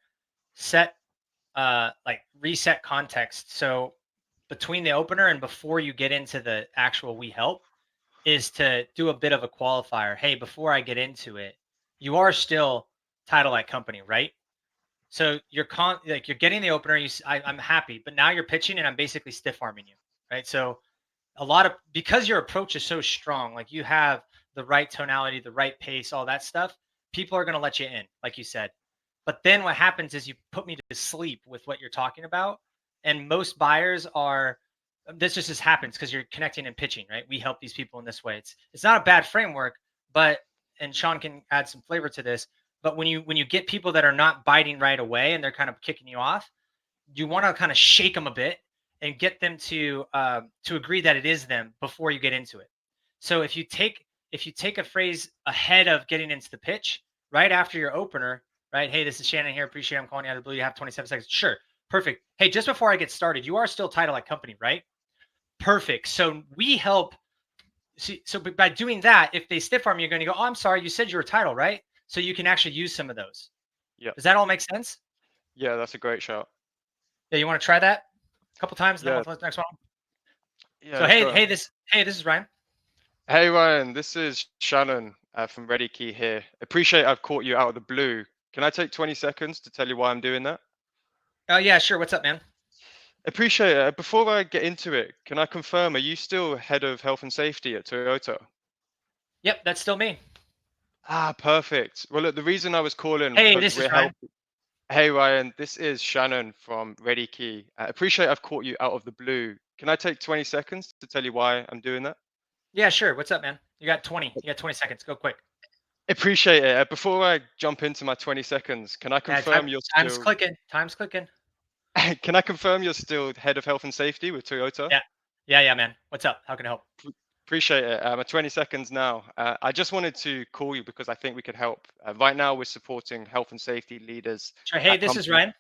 set like reset context. So between the opener and before you get into the actual we help is to do a bit of a qualifier. Hey, before I get into it, you are still title at company, right? So you're you're getting the opener. I'm happy, but now you're pitching, and I'm basically stiff arming you, right? So a lot of because your approach is so strong, like you have the right tonality, the right pace, all that stuff. People are going to let you in, like you said. But then what happens is you put me to sleep with what you're talking about, and most buyers are. This just happens because you're connecting and pitching, right? We help these people in this way. It's not a bad framework, but and Shawn can add some flavor to this. But when you get people that are not biting right away and they're kind of kicking you off, you want to kind of shake them a bit and get them to agree that it is them before you get into it. So if you take a phrase ahead of getting into the pitch, right after your opener, right? Hey, this is Shannon here. Appreciate I'm calling you out of the blue. You have 27 seconds. Sure, perfect. Hey, just before I get started, you are still title at company, right? Perfect. So we help. See, so by doing that, if they stiff arm, you're going to go, oh, I'm sorry, you said you were title, right? So you can actually use some of those. Yeah, Does that all make sense? yeah, that's a great shout. Yeah, you want to try that a couple times, and then Yeah, we'll play the next one. yeah, So let's go. hey, this is Ryan. Hey Ryan, this is Shannon from Ready Key here. Appreciate I've caught you out of the blue. Can I take 20 seconds to tell you why I'm doing that? Oh yeah, sure. What's up, man? Appreciate it. Before I get into it, can I confirm, are you still head of health and safety at Toyota? Yep, that's still me. Perfect. Well, look, the reason I was calling Hey, because this is we're Ryan. helping. Hey Ryan, this is Shannon from Ready Key. Appreciate I've caught you out of the blue. Can I take 20 seconds to tell you why I'm doing that? Yeah, sure. What's up, man? You got 20. You got 20 seconds. Go quick. Appreciate it. Before I jump into my 20 seconds, can I Yeah, confirm you're time's still clicking. Time's clicking. can I confirm you're still head of health and safety with Toyota? Yeah, yeah, man. What's up? How can I help? Appreciate it. 20 seconds now. I just wanted to call you because I think we could help. Right now, we're supporting health and safety leaders Sure. Hey, at this is companies. Ryan.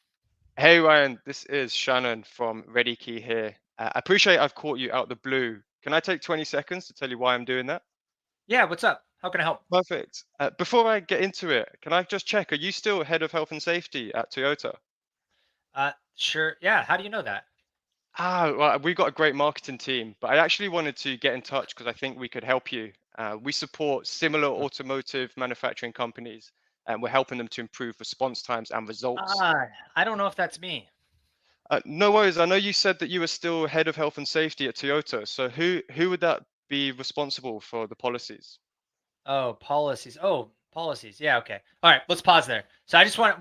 Hey Ryan, this is Shannon from Ready Key here. I appreciate I've caught you out the blue. Can I take 20 seconds to tell you why I'm doing that? Yeah, what's up? How can I help? Perfect. Before I get into it, can I just check, are you still head of health and safety at Toyota? Sure. Yeah. How do you know that? Well, we've got a great marketing team, but I actually wanted to get in touch because I think we could help you. We support similar automotive manufacturing companies, and we're helping them to improve response times and results. I don't know if that's me. No worries. I know you said that you were still head of health and safety at Toyota. So who would that be responsible for the policies? Oh, policies. Oh, policies. Yeah. Okay. All right. Let's pause there. So I just want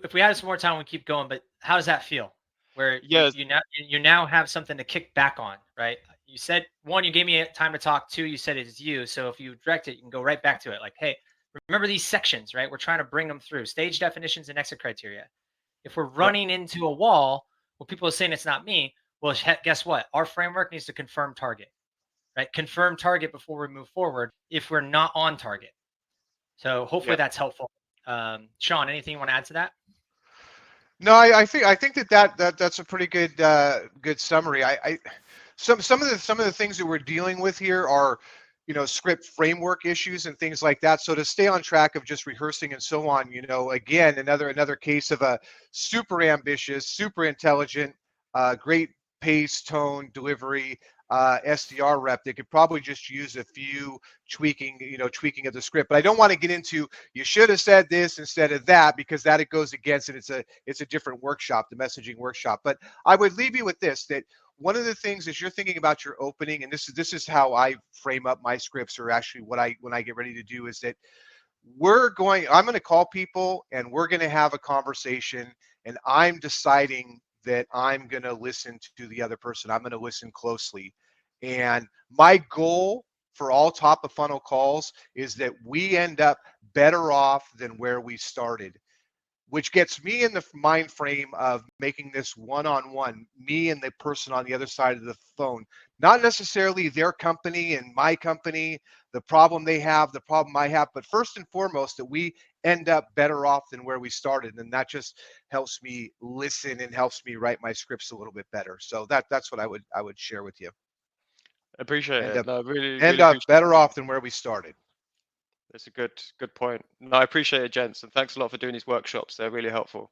if we had some more time, we keep going. But how does that feel? Where Yes. you now have something to kick back on, right? You said one, you gave me time to talk. Two, you said it is you. So if you direct it, you can go right back to it. Like, hey, remember these sections, right? We're trying to bring them through stage definitions and exit criteria. If we're Yep. running into a wall, well, people are saying it's not me. Well, guess what? Our framework needs to confirm target, right? Confirm target before we move forward if we're not on target. So hopefully Yep. that's helpful. Shawn, anything you want to add to that? No, I think that's a pretty good summary. Some of the things that we're dealing with here are, script framework issues and things like that. So to stay on track of just rehearsing and so on, again, another case of a super ambitious, super intelligent, great pace, tone, delivery SDR rep that could probably just use a few tweaking of the script. But I don't want to get into you should have said this instead of that, because it goes against it. It's a different workshop, the messaging workshop. But I would leave you with this, that one of the things as you're thinking about your opening, and this is how I frame up my scripts, or actually when I get ready to do, is that I'm going to call people and we're going to have a conversation, and I'm deciding that I'm going to listen to the other person. I'm going to listen closely. And my goal for all top of funnel calls is that we end up better off than where we started, which gets me in the mind frame of making this one-on-one, me and the person on the other side of the phone, not necessarily their company and my company, the problem they have, the problem I have, but first and foremost, that we end up better off than where we started. And that just helps me listen and helps me write my scripts a little bit better. So that's what I would share with you. Appreciate End it. up, No, really, end really up appreciate better it. off than where we started. That's a good point. No, I appreciate it, gents, and thanks a lot for doing these workshops. They're really helpful.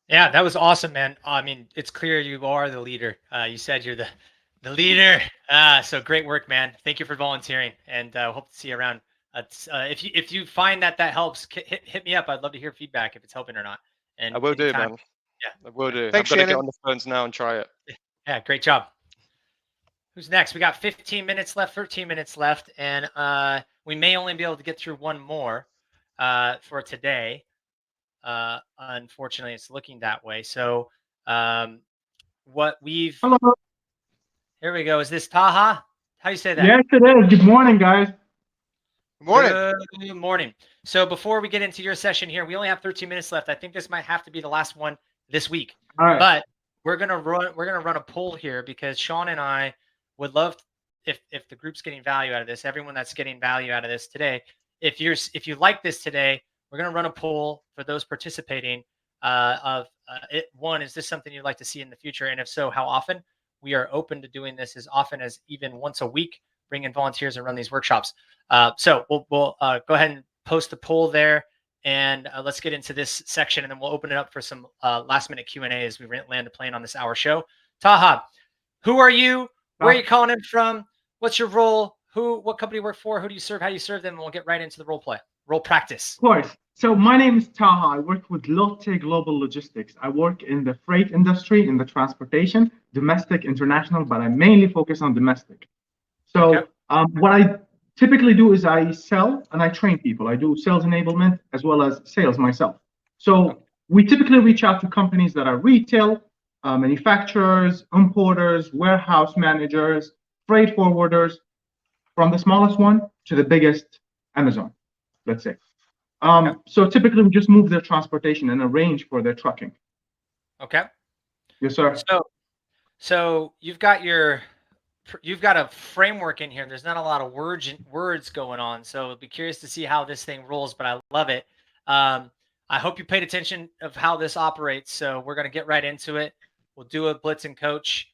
Yeah, that was awesome, man. I mean, it's clear you are the leader. You said you're the leader. So great work, man. Thank you for volunteering, and hope to see you around. If you find that helps, hit me up. I'd love to hear feedback if it's helping or not. And I will do, anytime, man. yeah, I will do. Thanks, I'm gonna get Shannon. on the phones now and try it. yeah, great job. Who's next? We got 15 minutes left, 13 minutes left, and we may only be able to get through one more for today. Unfortunately, it's looking that way. So, what we've Hello. here we go. Is this Taha? How do you say that? Yes, it is. Good morning, guys. Good morning. Good morning. So before we get into your session here, we only have 13 minutes left. I think this might have to be the last one this week. All right. But we're gonna run a poll here because Shawn and I would love if the group's getting value out of this, everyone that's getting value out of this today. If you like this today, we're gonna run a poll for those participating. One, is this something you'd like to see in the future, and if so, how often? We are open to doing this as often as even once a week. Bring in volunteers and run these workshops. So we'll go ahead and post the poll there, and let's get into this section, and then we'll open it up for some last minute Q&A as we land the plane on this hour show. Taha, who are you? Where are you calling in from? What's your role? What company you work for? Who do you serve? How do you serve them? And we'll get right into the role practice. Of course. So my name is Taha. I work with Lotte Global Logistics. I work in the freight industry, in the transportation, domestic, international, but I mainly focus on domestic. So what I typically do is I sell and I train people. I do sales enablement as well as sales myself. So we typically reach out to companies that are retail, manufacturers, importers, warehouse managers, freight forwarders, from the smallest one to the biggest, Amazon, let's say. So typically we just move their transportation and arrange for their trucking. Okay. Yes, sir. So you've got a framework in here. There's not a lot of words going on. So I'll be curious to see how this thing rolls, but I love it. I hope you paid attention of how this operates. So we're going to get right into it. We'll do a blitz and coach,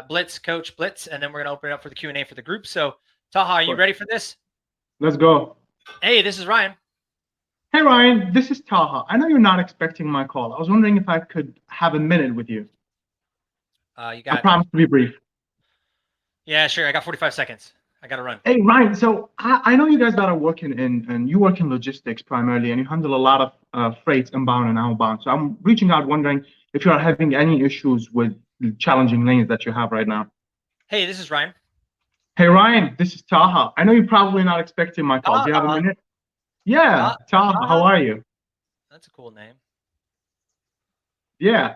blitz, and then we're going to open it up for the Q&A for the group. So Taha, are you ready for this? Let's go. Hey, this is Ryan. Hey, Ryan, this is Taha. I know you're not expecting my call. I was wondering if I could have a minute with you. You got I promise to be brief. Yeah, sure. I got 45 seconds. I got to run. Hey, Ryan, so I know you guys that are working and you work in logistics primarily, and you handle a lot of freight inbound and outbound. So I'm reaching out wondering if you are having any issues with the challenging lanes that you have right now. Hey, this is Ryan. Hey, Ryan, this is Taha. I know you're probably not expecting my call. Do you have a minute? Yeah, Taha, how are you? That's a cool name. Yeah.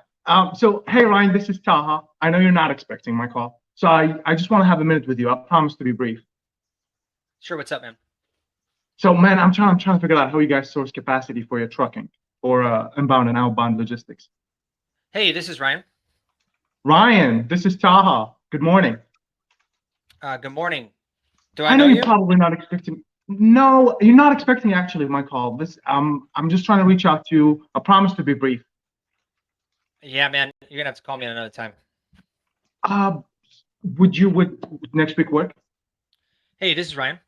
So, hey, Ryan, this is Taha. I know you're not expecting my call. So I just want to have a minute with you. I promise to be brief. Sure. What's up, man? So, man, I'm trying to figure out how you guys source capacity for your trucking or inbound and outbound logistics. Hey, this is Ryan. Ryan, this is Taha. Good morning. Good morning. Do I know you? You're probably not expecting. No, you're not expecting actually my call. I'm just trying to reach out to you. I promise to be brief. Yeah, man, you're gonna have to call me at another time. Would next week work? Hey, this is Ryan.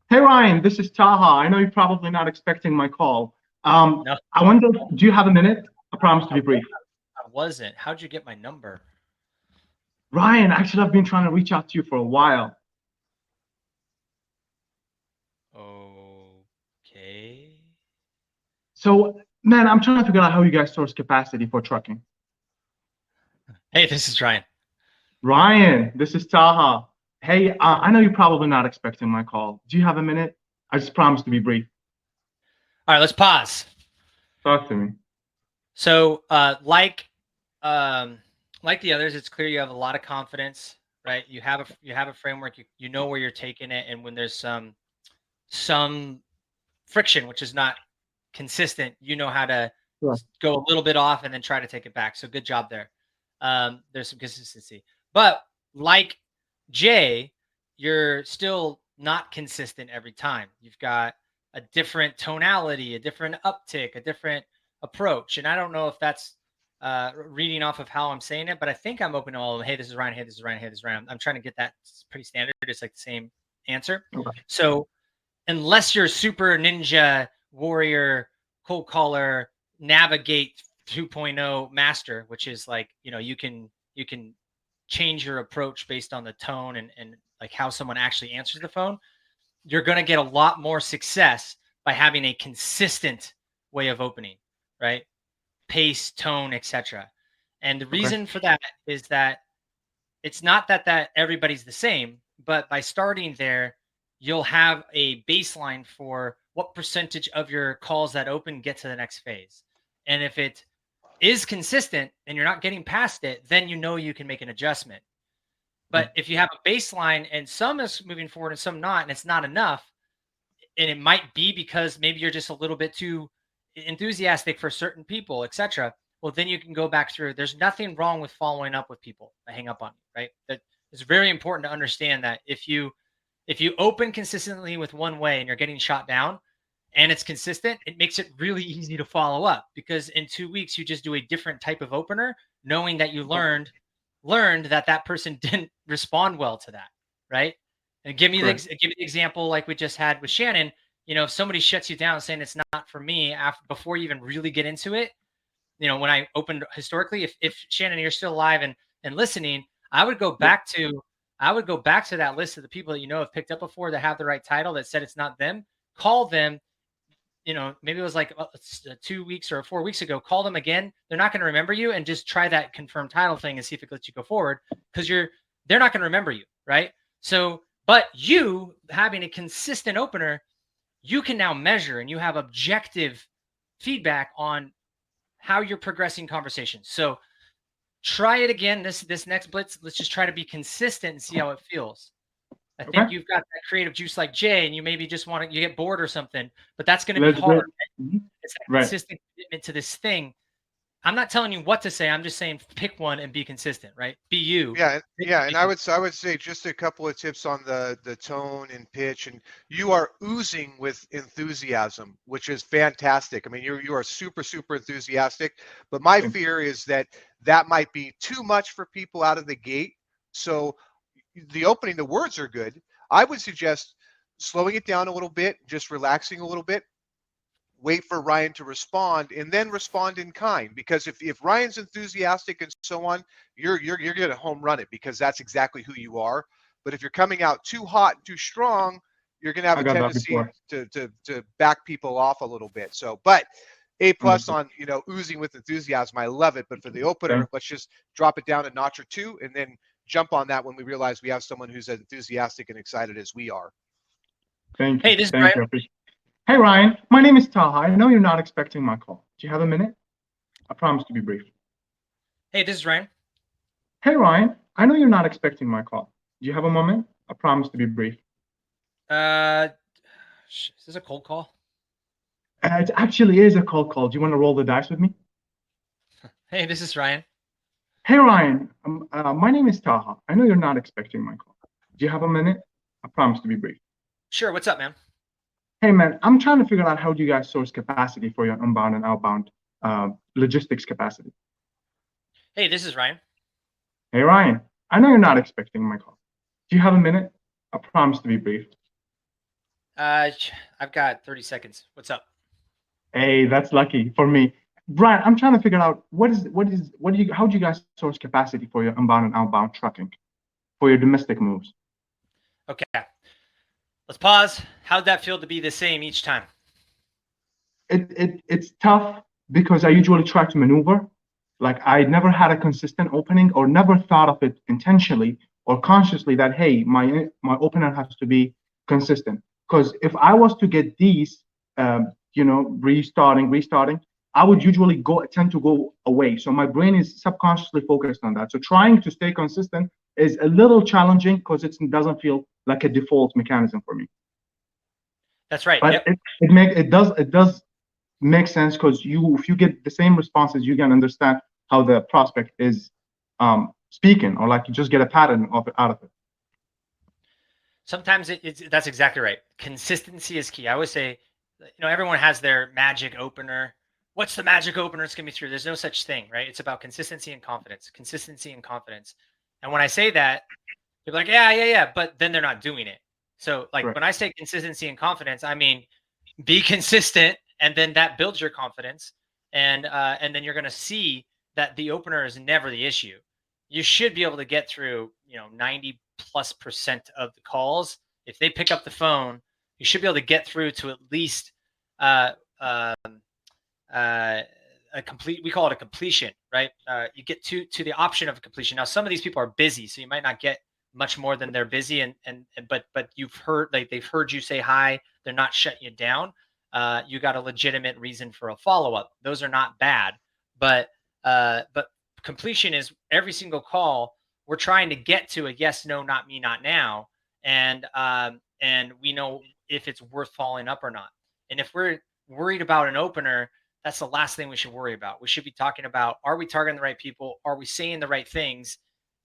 Hey, Ryan, this is Taha. I know you're probably not expecting my call. No. I wonder, do you have a minute? I promise to be brief. I wasn't. How'd you get my number? Ryan, actually, I've been trying to reach out to you for a while. Okay. So, man, I'm trying to figure out how you guys source capacity for trucking. Hey, this is Ryan. Ryan, this is Taha. Hey, I know you're probably not expecting my call. Do you have a minute? I just promised to be brief. All right, let's pause. Talk to me. So, like the others, it's clear you have a lot of confidence, right? You have a framework. You know where you're taking it, and when there's some friction, which is not consistent, you know how to go a little bit off and then try to take it back. So, good job there. There's some consistency, but like Jay, you're still not consistent every time. You've got a different tonality, a different uptick, a different approach. And I don't know if that's reading off of how I'm saying it, but I think I'm open to all of them. Hey, this is Ryan. Hey, this is Ryan. Hey, this is Ryan. I'm trying to get that. It's pretty standard. It's like the same answer. Okay. So unless you're super ninja warrior, cold caller, navigate 2.0 master, which is like, you can change your approach based on the tone and like how someone actually answers the phone, you're going to get a lot more success by having a consistent way of opening, right? Pace, tone, etc. And the reason for that is that it's not that everybody's the same, but by starting there, you'll have a baseline for what percentage of your calls that open get to the next phase. And if it is consistent and you're not getting past it, then you can make an adjustment. But if you have a baseline and some is moving forward and some not, and it's not enough, and it might be because maybe you're just a little bit too enthusiastic for certain people, etc. Well, then you can go back through. There's nothing wrong with following up with people that hang up on you, right? That it's very important to understand that if you open consistently with one way and you're getting shot down and it's consistent, it makes it really easy to follow up, because in 2 weeks you just do a different type of opener, knowing that you learned that person didn't respond well to that, right? And give me the example like we just had with Shannon. If somebody shuts you down saying it's not for me before you even really get into it, when I opened historically, if Shannon, you're still alive and listening, I would go back to that list of the people that have picked up before that have the right title that said it's not them. Call them. Maybe it was like 2 weeks or 4 weeks ago. Call them again. They're not going to remember you, and just try that confirmed title thing and see if it lets you go forward, because they're not going to remember you, right? So, but you having a consistent opener, you can now measure and you have objective feedback on how you're progressing conversations. So try it again. This next blitz, let's just try to be consistent and see how it feels. I think you've got that creative juice like Jay, and you maybe just you get bored or something, but that's going to be hard. It's a consistent commitment to this thing. I'm not telling you what to say. I'm just saying pick one and be consistent, right? Be you. Yeah. And I would say just a couple of tips on the tone and pitch. And you are oozing with enthusiasm, which is fantastic. I mean, you are super, super enthusiastic. But my fear is that might be too much for people out of the gate. So the words are good. I would suggest slowing it down a little bit, just relaxing a little bit. Wait for Ryan to respond, and then respond in kind. Because if Ryan's enthusiastic and so on, you're going to home run it, because that's exactly who you are. But if you're coming out too hot and too strong, you're going to have a tendency to back people off a little bit. So, but A+ on oozing with enthusiasm. I love it. But for the opener, let's just drop it down a notch or two, and then jump on that when we realize we have someone who's as enthusiastic and excited as we are. Thank you. Hey, this is Brian. Hey, Ryan, my name is Taha. I know you're not expecting my call. Do you have a minute? I promise to be brief. Hey, this is Ryan. Hey, Ryan, I know you're not expecting my call. Do you have a moment? I promise to be brief. Is this a cold call? It actually is a cold call. Do you want to roll the dice with me? Hey, this is Ryan. Hey, Ryan, my name is Taha. I know you're not expecting my call. Do you have a minute? I promise to be brief. Sure. What's up, man? Hey, man, I'm trying to figure out how do you guys source capacity for your inbound and outbound logistics capacity. Hey, this is Ryan. Hey, Ryan, I know you're not expecting my call. Do you have a minute? I promise to be brief. I've got 30 seconds. What's up? Hey, that's lucky for me. Brian, I'm trying to figure out how do you guys source capacity for your inbound and outbound trucking for your domestic moves? Okay. Let's pause. How'd that feel to be the same each time? It's tough because I usually try to maneuver, Like I never had a consistent opening, or never thought of it intentionally or consciously that, hey, my opener has to be consistent. Because if I was to get these, restarting, I would usually tend to go away. So my brain is subconsciously focused on that. So trying to stay consistent is a little challenging because it doesn't feel like a default mechanism for me. That's right. But Yep. it does make sense, because if you get the same responses, you can understand how the prospect is speaking, or like you just get a pattern out of it. Sometimes that's exactly right. Consistency is key. I always say, everyone has their magic opener. What's the magic opener? It's gonna be through. There's no such thing, right? It's about consistency and confidence. Consistency and confidence. And when I say that, people are like, yeah, but then they're not doing it. So like when I say consistency and confidence, I mean be consistent, and then that builds your confidence, and then you're gonna see that the opener is never the issue. You should be able to get through 90+% of the calls. If they pick up the phone, you should be able to get through to at least a complete, we call it a completion, right? You get to the option of a completion. Now some of these people are busy, so you might not get much more than they're busy, but you've heard, like, they've heard you say hi, they're not shutting you down. You got a legitimate reason for a follow-up. Those are not bad, but completion is every single call we're trying to get to a yes, no, not me, not now, and we know if it's worth following up or not. And if we're worried about an opener, that's the last thing we should worry about. We should be talking about, are we targeting the right people? Are we saying the right things?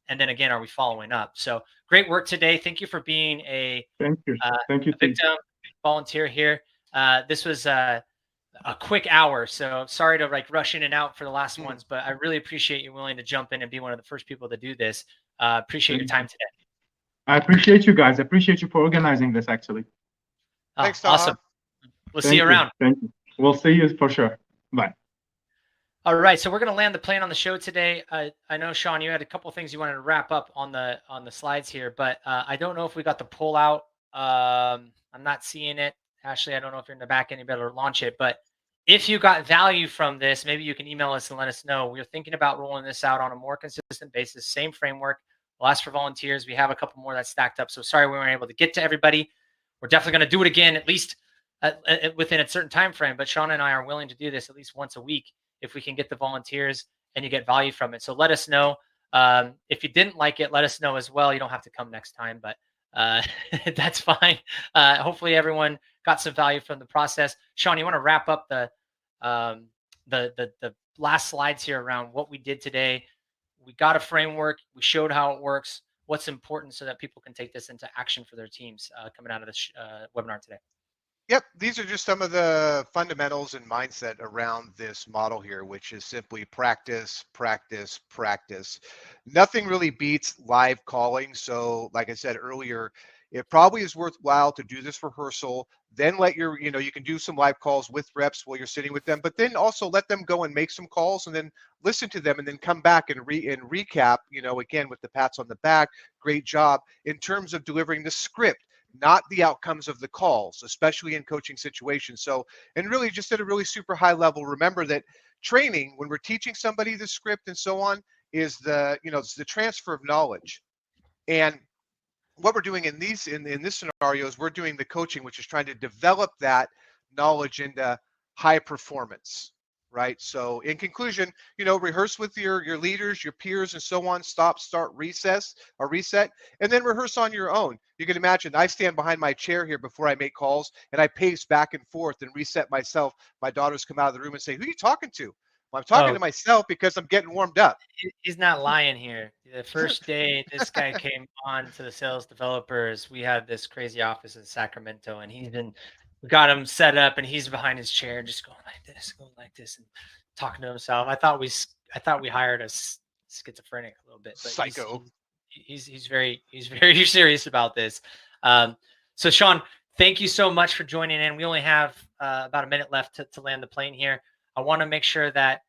And then again, are we following up? So great work today. Thank you for being a victim volunteer here. This was a quick hour, so sorry to like rush in and out for the last ones, but I really appreciate you willing to jump in and be one of the first people to do this. Appreciate your time today. I appreciate you guys. I appreciate you for organizing this, actually. Thanks, Taha. Awesome. We'll see you around. Thank you. We'll see you for sure. Bye. All right, so we're going to land the plane on the show today. I know, Shawn, you had a couple of things you wanted to wrap up on the slides here, but I don't know if we got the pull out. I'm not seeing it. Ashley, I don't know if you're in the back end, you better launch it. But if you got value from this, maybe you can email us and let us know. We're thinking about rolling this out on a more consistent basis, same framework. We'll ask for volunteers. We have a couple more that's stacked up. So sorry we weren't able to get to everybody. We're definitely going to do it again, at least within a certain time frame. But Shawn and I are willing to do this at least once a week if we can get the volunteers and you get value from it. So let us know. If you didn't like it, let us know as well. You don't have to come next time, but that's fine. Hopefully everyone got some value from the process. Shawn, you want to wrap up the last slides here around what we did today? We got a framework. We showed how it works, what's important, so that people can take this into action for their teams coming out of this webinar today. Yep, these are just some of the fundamentals and mindset around this model here, which is simply practice, practice, practice. Nothing really beats live calling. So like I said earlier, it probably is worthwhile to do this rehearsal, then let your, you can do some live calls with reps while you're sitting with them, but then also let them go and make some calls and then listen to them and then come back and recap, again, with the pats on the back, great job, in terms of delivering the script, not the outcomes of the calls, especially in coaching situations. So, and really just at a really super high level, remember that training, when we're teaching somebody the script and so on, is it's the transfer of knowledge. And what we're doing in this scenario is we're doing the coaching, which is trying to develop that knowledge into high performance, right? So in conclusion, rehearse with your leaders, your peers, and so on. Stop, start, reset, and then rehearse on your own. You can imagine I stand behind my chair here before I make calls, and I pace back and forth and reset myself. My daughters come out of the room and say, "Who are you talking to?" Well, I'm talking to myself because I'm getting warmed up. He's not lying here. The first day this guy came on to the sales developers, we had this crazy office in Sacramento, and we got him set up, and he's behind his chair, just going like this, and talking to himself. I thought we hired a schizophrenic a little bit, but psycho. He's very serious about this. So Shawn, thank you so much for joining in. We only have about a minute left to land the plane here. I want to make sure that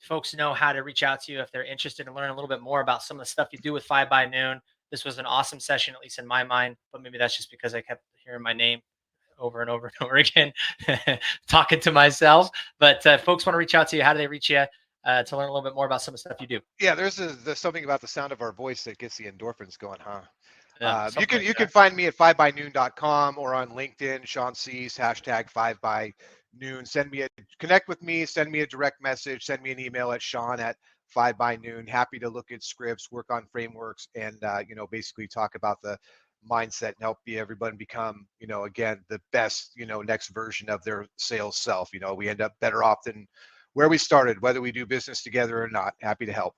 folks know how to reach out to you if they're interested in learning a little bit more about some of the stuff you do with 5 by Noon. This was an awesome session, at least in my mind, but maybe that's just because I kept hearing my name over and over and over again, talking to myself. But folks want to reach out to you. How do they reach you? to learn a little bit more about some of the stuff you do. Yeah, there's something about the sound of our voice that gets the endorphins going, huh? You Something like can that. find me at 5bynoon.com or on LinkedIn, Shawn Sease, hashtag 5bynoon. Connect with me, send me a direct message, send me an email at Shawn at 5bynoon. Happy to look at scripts, work on frameworks, and basically talk about the mindset and help everyone become, again, the best, next version of their sales self. We end up better off than where we started, whether we do business together or not. Happy to help.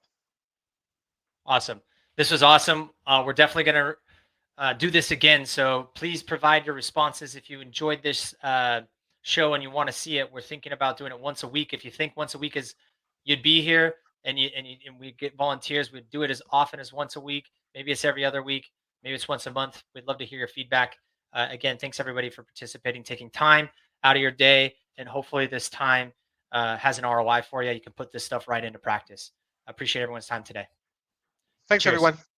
Awesome. This was awesome. We're definitely going to do this again. So please provide your responses if you enjoyed this show and you want to see it. We're thinking about doing it once a week. If you think once a week is you'd be here and we get volunteers, we'd do it as often as once a week. Maybe it's every other week. Maybe it's once a month. We'd love to hear your feedback. Again, thanks everybody for participating, taking time out of your day, and hopefully this time has an ROI for you. You can put this stuff right into practice. I appreciate everyone's time today. Thanks, Cheers. everyone.